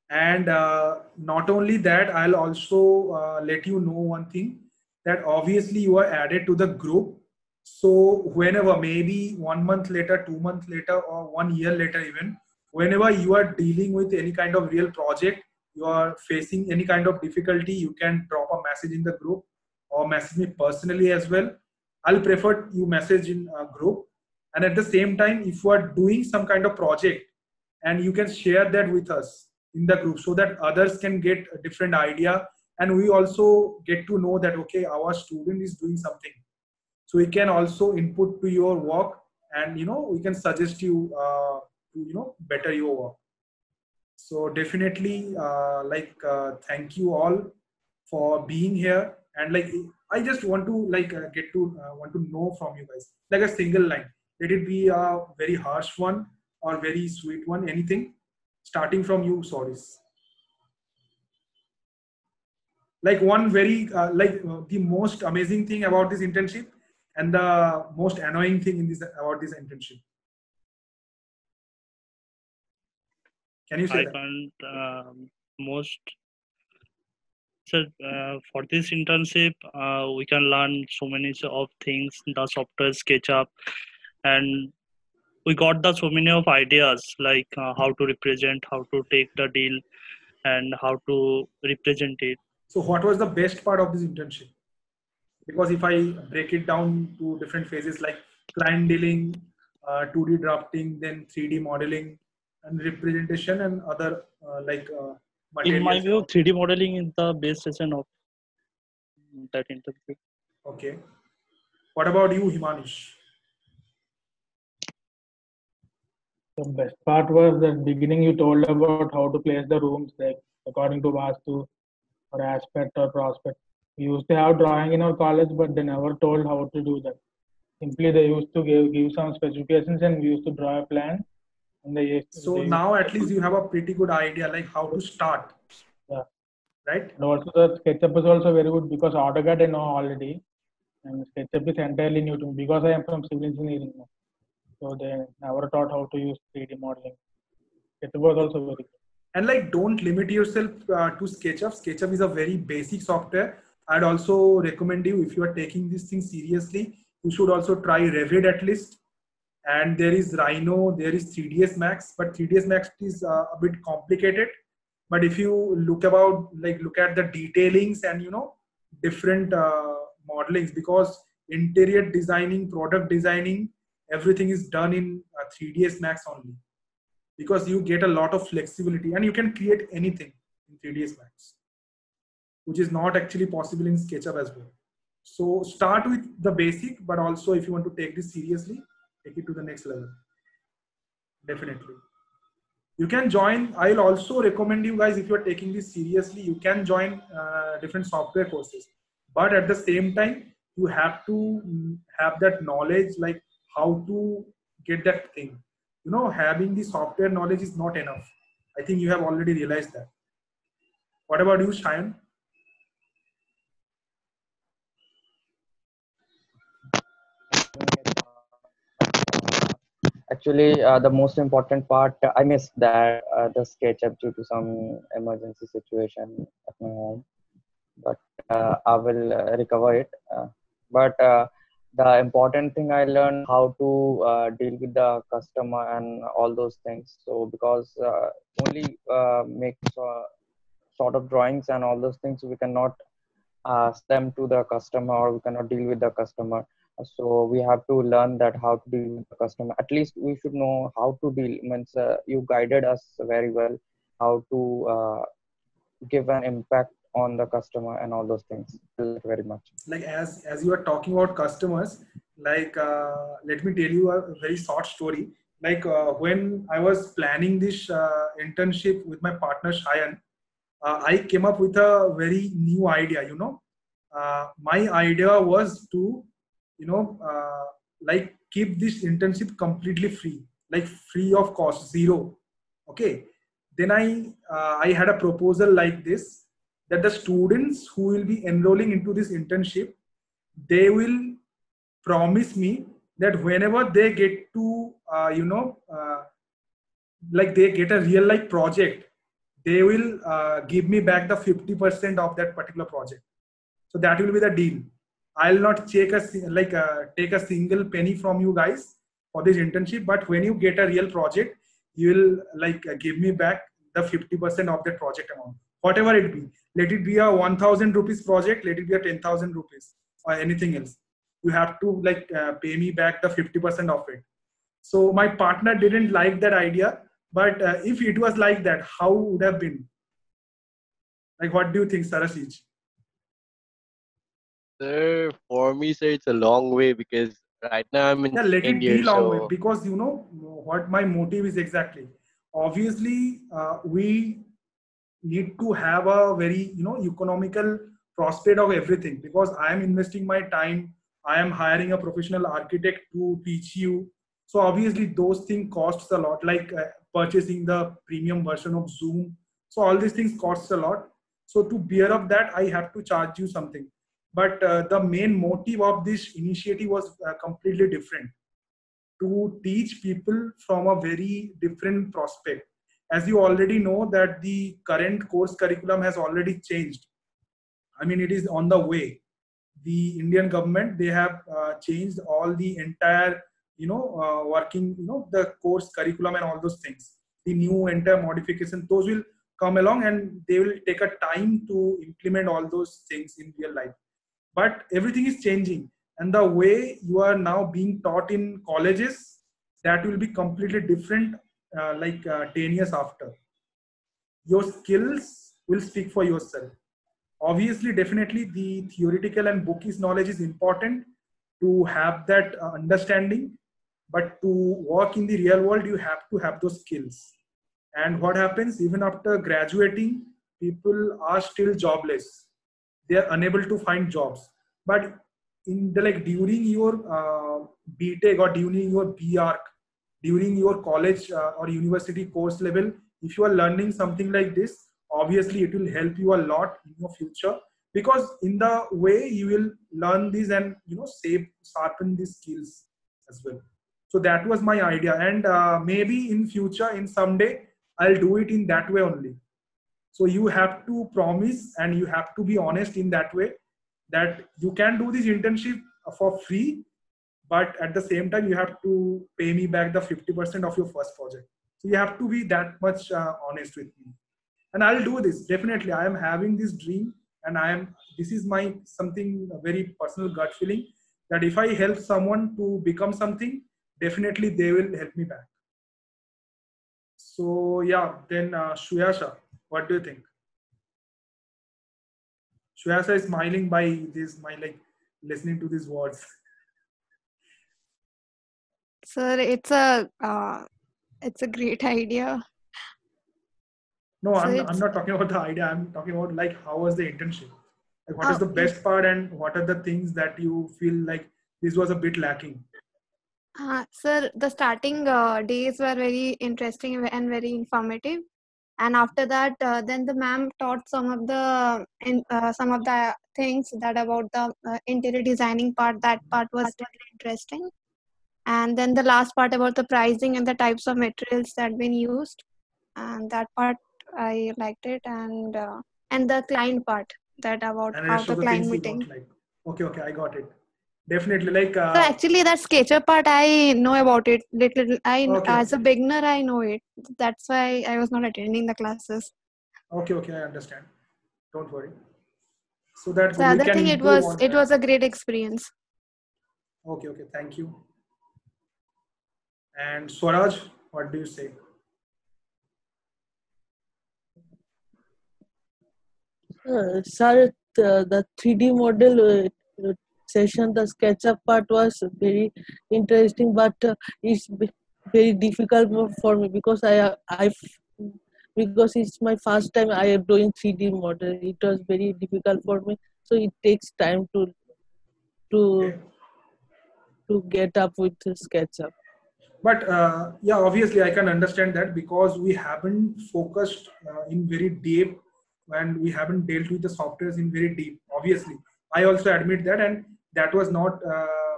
And not only that, I'll also let you know one thing, that obviously you are added to the group. So whenever, maybe 1 month later, 2 months later, or 1 year later even, whenever you are dealing with any kind of real project, you are facing any kind of difficulty, you can drop a message in the group or message me personally as well. I'll prefer you message in a group. And at the same time, if you are doing some kind of project, and you can share that with us in the group, so that others can get a different idea, and we also get to know that, okay, our student is doing something. So we can also input to your work, and we can suggest you to better your work. So definitely thank you all for being here. And like, I just want to want to know from you guys, like a single line. Let it be a very harsh one or very sweet one, anything, starting from you, Soris. Like one very the most amazing thing about this internship, and the most annoying thing about this internship. Can you say that? So for this internship, we can learn so many of things, the software SketchUp, and we got so many of ideas, like how to represent, how to take the deal, and how to represent it. So what was the best part of this internship? Because if I break it down to different phases, like client dealing, 2D drafting, then 3D modeling, and representation, and other materials. In my view, 3D modeling is the best session of that interview. Okay. What about you, Himanish? The best part was the beginning. You told about how to place the rooms, like according to Vastu or aspect or prospect. We used to have drawing in our college, but they never told how to do that. Simply they used to give some specifications and we used to draw a plan. And So now at least you have a pretty good idea like how to start. Yeah. Right? And also the SketchUp is also very good because AutoCAD I know already. And SketchUp is entirely new to me because I am from civil engineering. So they never taught how to use 3D modeling. SketchUp was also very good. And like, don't limit yourself to SketchUp. SketchUp is a very basic software. I'd also recommend you, if you are taking this thing seriously, you should also try Revit at least. And there is Rhino, there is 3ds Max, but 3ds Max is a bit complicated. But if you look at the detailings and different modelings, because interior designing, product designing, everything is done in 3ds Max only. Because you get a lot of flexibility and you can create anything in 3ds Max, which is not actually possible in SketchUp as well. So start with the basic, but also if you want to take this seriously, take it to the next level. Definitely. You can join. I'll also recommend you guys, if you're taking this seriously, you can join different software courses. But at the same time, you have to have that knowledge, like how to get that thing. Having the software knowledge is not enough. I think you have already realized that. What about you, Shayan? Actually, the most important part, I missed that the SketchUp due to some emergency situation at my home. But I will recover it. But the important thing I learned how to deal with the customer and all those things. So because only make sort of drawings and all those things, we cannot ask them to the customer or we cannot deal with the customer. So we have to learn that how to deal with the customer. At least we should know how to deal. Means you guided us very well how to give an impact on the customer and all those things. Very much. Like as you are talking about customers, like let me tell you a very short story. Like when I was planning this internship with my partner Shayan, I came up with a very new idea. My idea was to like keep this internship completely free, like free of cost, zero. Okay. Then I had a proposal like this, that the students who will be enrolling into this internship, they will promise me that whenever they get to like they get a real life project, they will give me back the 50% of that particular project. So that will be the deal. I'll not take a single penny from you guys for this internship, but when you get a real project, you will give me back the 50% of that project amount, whatever it be. Let it be a 1,000 rupees project, let it be a 10,000 rupees or anything else. You have to pay me back the 50% of it. So my partner didn't like that idea, but if it was like that, how would have been? Like, what do you think, Sarasij? Sir, for me, sir, it's a long way because right now I'm in Yeah, let second it year. be long way, So because what my motive is exactly. Obviously, we need to have a very economical prospect of everything, because I am investing my time. I am hiring a professional architect to teach you. So obviously those things costs a lot, like purchasing the premium version of Zoom. So all these things costs a lot. So to bear up that, I have to charge you something. But the main motive of this initiative was completely different, to teach people from a very different prospect. As you already know that the current course curriculum has already changed. I mean, it is on the way. The Indian government, they have changed all the entire, working, the course curriculum and all those things. The new entire modification, those will come along and they will take a time to implement all those things in real life. But everything is changing, and the way you are now being taught in colleges, that will be completely different 10 years after. Your skills will speak for yourself. Obviously, definitely the theoretical and bookish knowledge is important to have that understanding, but to work in the real world, you have to have those skills. And what happens even after graduating, people are still jobless. They are unable to find jobs. But in the like during your BTech or during your BArch, during your college or university course level, if you are learning something like this, obviously it will help you a lot in your future, because in the way you will learn this and sharpen these skills as well. So that was my idea, and maybe in future, in someday, I'll do it in that way only. So you have to promise and you have to be honest in that way, that you can do this internship for free, but at the same time you have to pay me back the 50% of your first project. So you have to be that much honest with me, and I'll do this definitely. I am having this dream, and this is my something very personal gut feeling, that if I help someone to become something, definitely they will help me back. So yeah, then Shuyasha, what do you think? Shuyasha is smiling by this, my like listening to these words. Sir, it's a great idea. No, So I'm not talking about the idea. I'm talking about like how was the internship? Like what is the best part, and what are the things that you feel like this was a bit lacking? Sir, the starting days were very interesting and very informative. And after that, then the ma'am taught some of the things that about the interior designing part. That part was really interesting. And then the last part about the pricing and the types of materials that been used, and that part I liked it. And the client part, that about And how rest the of the client things you meeting. got like, okay, I got it. Definitely, like. So actually, that SketchUp part I know about it little. Okay. As a beginner I know it. That's why I was not attending the classes. Okay, I understand. Don't worry. So that The we other can thing, improve on it that. was a great experience. Okay, thank you. And Swaraj, what do you say? Sir, the 3D model session, the SketchUp part was very interesting, but it's very difficult for me because because it's my first time I am doing 3D model. It was very difficult for me, so it takes time to get up with the SketchUp. But yeah, obviously I can understand that, because we haven't focused in very deep, and we haven't dealt with the softwares in very deep. Obviously, I also admit that, and that was not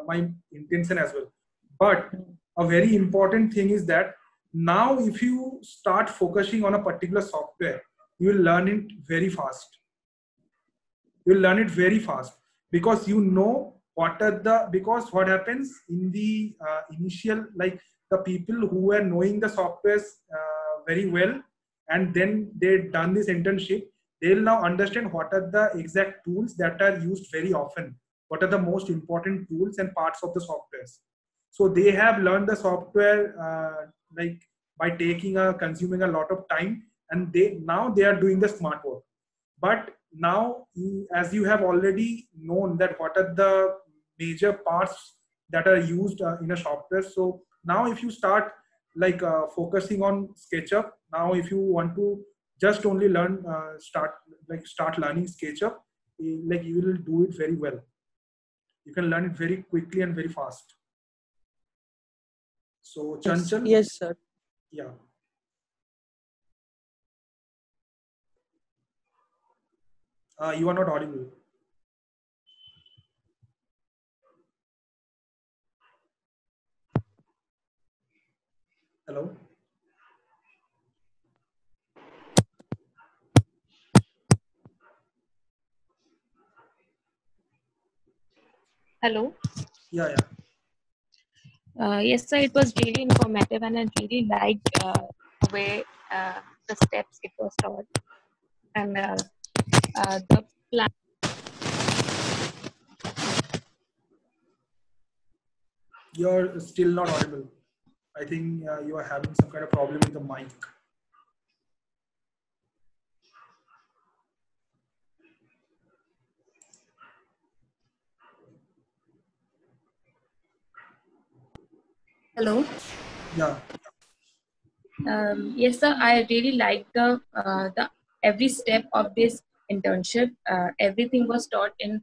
my intention as well. But a very important thing is that now if you start focusing on a particular software, you will learn it very fast. You will learn it very fast, because you know because what happens in the initial, like the people who were knowing the softwares very well, and then they done this internship, they'll now understand what are the exact tools that are used very often, what are the most important tools and parts of the softwares. So they have learned the software like by consuming a lot of time, and they are doing the smart work. But now, as you have already known that what are the major parts that are used in a software, so now if you start like focusing on SketchUp, now if you want to just only learn start learning SketchUp, like you will do it very well. You can learn it very quickly and very fast. So Chanchal, yes sir. Yeah. You are not audible. Hello. Hello. Yeah. Yes, sir. It was really informative, and I really liked the way the steps it was taught, and the plan. You're still not audible. I think you are having some kind of problem with the mic. Hello. Yeah. Yes, sir. I really liked the every step of this internship, everything was taught in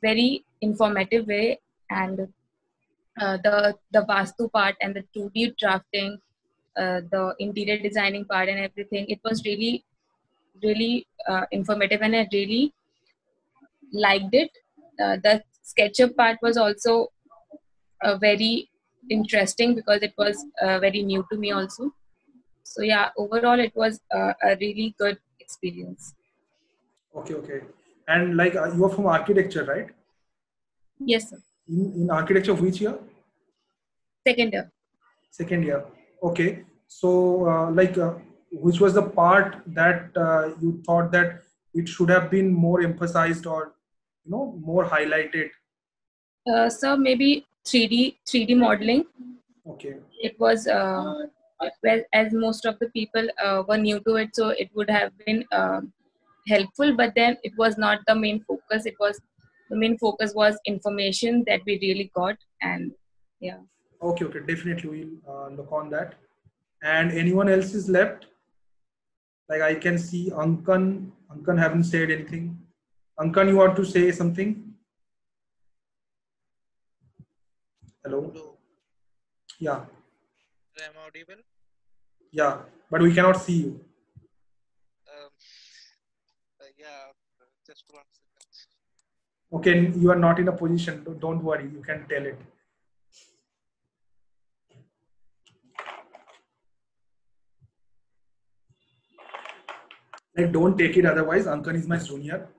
very informative way, and the Vastu part and the 2D drafting, the interior designing part and everything, it was really informative, and I really liked it. The SketchUp part was also very interesting because it was very new to me also. So yeah, overall it was a really good experience. Okay, okay. And like you are from architecture, right? Yes, sir. In architecture, which year? Second year. Second year. Okay. So which was the part that you thought that it should have been more emphasized or more highlighted? So maybe 3D modeling. Okay. It was well, as most of the people were new to it, so it would have been helpful, but then it was not the main focus. The main focus was information that we really got, and yeah. Okay, okay, definitely we'll look on that. And anyone else is left? Like I can see Ankan haven't said anything. Ankan, you want to say something? Hello? Hello, Yeah, am I audible? yeah, but we cannot see you. Yeah, just 1 second. Okay, you are not in a position. Don't worry, you can tell it. Like, don't take it otherwise. Ankan is my junior,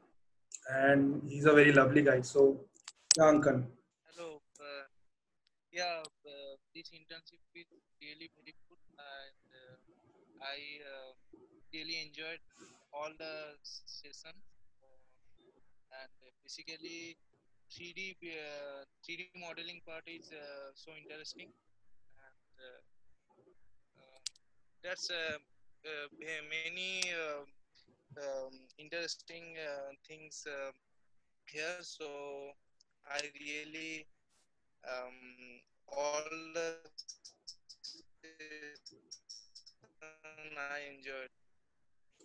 and he's a very lovely guy. So, yeah, Ankan. Hello, yeah, this internship is really very good, and I really enjoyed all the sessions, and basically 3D modeling part is so interesting, and that's many interesting things here. So I really all the I enjoyed.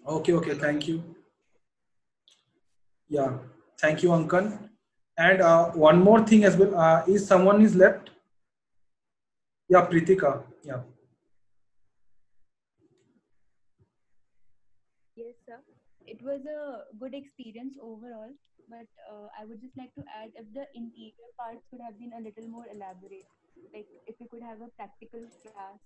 Okay, okay, Hello. thank you. Yeah, thank you, Ankan. And one more thing as well. Is someone is left? Yeah, Pritika. Yeah. Yes, sir. It was a good experience overall, but I would just like to add if the interior parts could have been a little more elaborate. Like if we could have a practical class,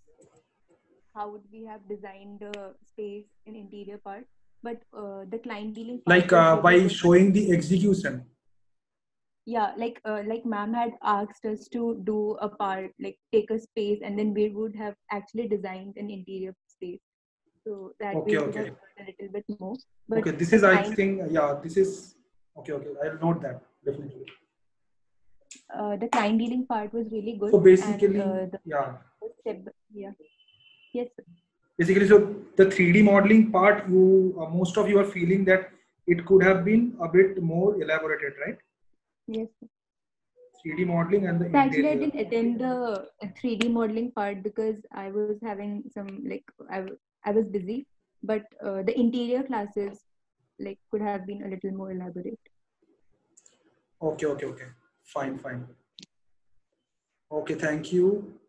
how would we have designed the space in interior part? But the client dealing part Like was really by good. showing the execution. Yeah, like ma'am had asked us to do a part, like take a space, and then we would have actually designed an interior space. So that Okay, way we would okay. have learned a little bit more. But Okay, this the is, I client think, yeah, this is, okay, okay. I'll note that, definitely. the client dealing part was really good. So basically, and the yeah. step, yeah, yes, sir. Basically, so the 3D modeling part, most of you are feeling that it could have been a bit more elaborated, right? Yes, sir. 3D modeling and the So actually, I interior. didn't attend the 3D modeling part because I was having some I was busy. But the interior classes could have been a little more elaborate. Okay, okay, okay. Fine, fine. Okay, thank you.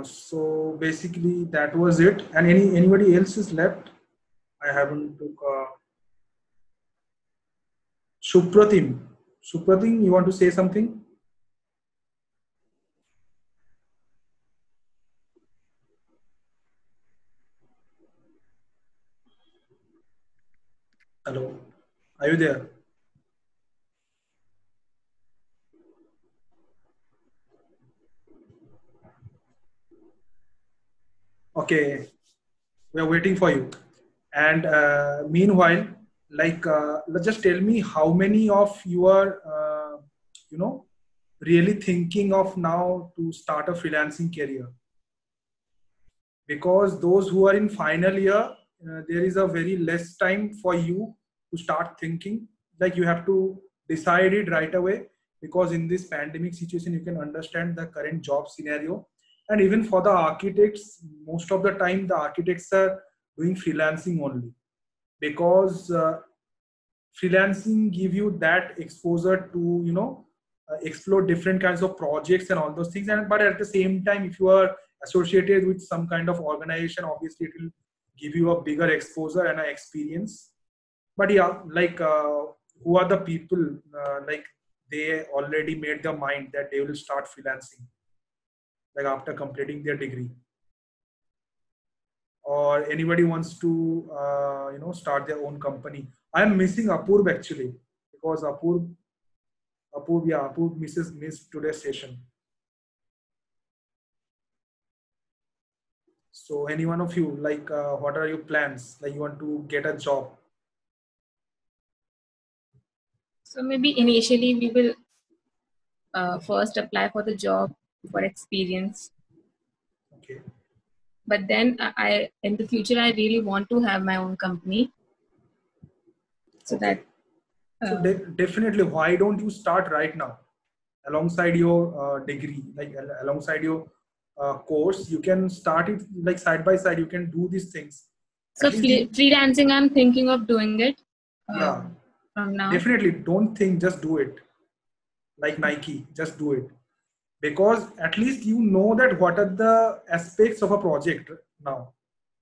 So basically that was it. And anybody else is left? I haven't took Supratim. Supratim, you want to say something? Hello, are you there? Okay, we are waiting for you. And meanwhile, just tell me how many of you are, really thinking of now to start a freelancing career? Because those who are in final year, there is a very less time for you to start thinking. Like you have to decide it right away, because in this pandemic situation, you can understand the current job scenario. And even for the architects, most of the time the architects are doing freelancing only, because freelancing give you that exposure to, you know, explore different kinds of projects and all those things. And but at the same time, if you are associated with some kind of organization, obviously it will give you a bigger exposure and an experience. But yeah, like who are the people like they already made their mind that they will start freelancing like after completing their degree, or anybody wants to you know, start their own company? I am missing Apurv actually, because Apurv missed today's session. So any one of you, like what are your plans? Like you want to get a job? So maybe initially we will first apply for the job for experience. Okay. But then I in the future I really want to have my own company. So Okay. that So definitely, why don't you start right now alongside your degree, like alongside your course? You can start it like side by side. You can do these things. so At least freelancing, I'm thinking of doing it yeah, from now. definitely. Don't think, just do it. Like Nike, just do it. Because at least you know that what are the aspects of a project now.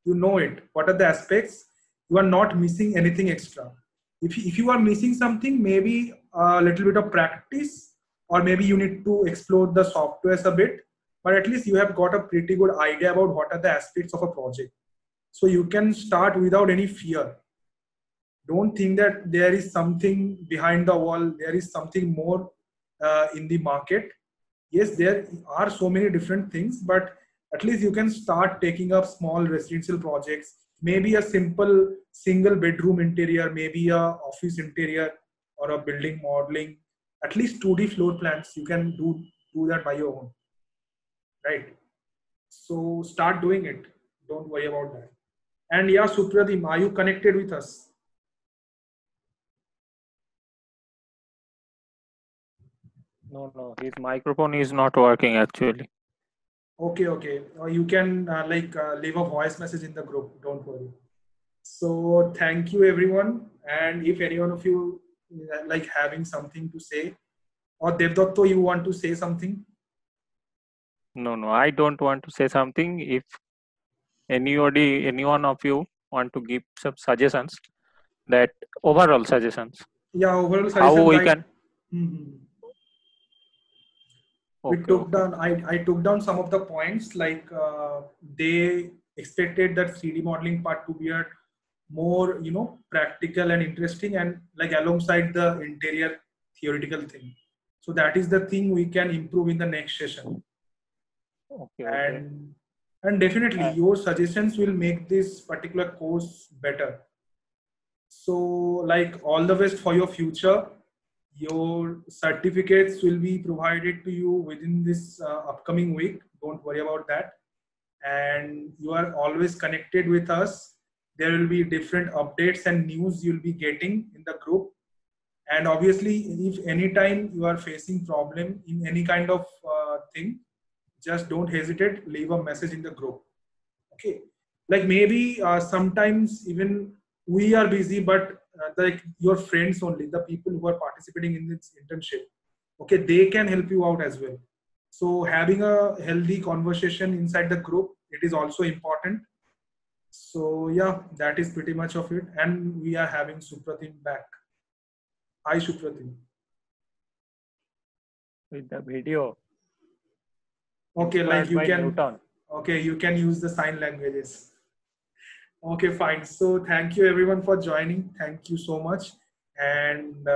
You know it. What are the aspects? You are not missing anything extra. If you are missing something, maybe a little bit of practice, or maybe you need to explore the softwares a bit, but at least you have got a pretty good idea about what are the aspects of a project. So you can start without any fear. Don't think that there is something behind the wall, there is something more in the market. Yes, there are so many different things, but at least you can start taking up small residential projects, maybe a simple single bedroom interior, maybe a office interior, or a building modeling, at least 2D floor plans. You can do that by your own, right? So start doing it. Don't worry about that. And yeah, Supratim, are you connected with us? No, his microphone is not working actually. Okay. You can leave a voice message in the group. Don't worry. So thank you everyone. And if any one of you like having something to say, or Devdatto, you want to say something? No, I don't want to say something. If any one of you want to give some suggestions, that overall suggestions. Yeah, overall How suggestion. we can. We took down. I took down some of the points. Like they expected that 3D modeling part to be a more, you know, practical and interesting, and like alongside the interior theoretical thing. So that is the thing we can improve in the next session. Okay. And definitely your suggestions will make this particular course better. So like all the best for your future. Your certificates will be provided to you within this upcoming week. Don't worry about that. And you are always connected with us. There will be different updates and news you'll be getting in the group. And obviously, if anytime you are facing problem in any kind of thing, just don't hesitate, leave a message in the group. Okay. Like maybe sometimes even we are busy, but like your friends only, the people who are participating in this internship, okay, they can help you out as well. So having a healthy conversation inside the group, it is also important. So yeah, that is pretty much of it. And we are having Supratim back. Hi Supratim. With the video. Okay, like you can. Newton. Okay, you can use the sign languages. Okay, fine. So thank you everyone for joining. Thank you so much. And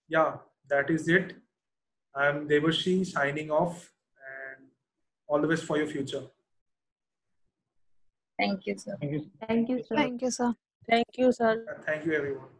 yeah, that is it. I'm Devashi signing off, and all the best for your future. Thank you, sir. Thank you, sir. Thank you, sir. Thank you everyone.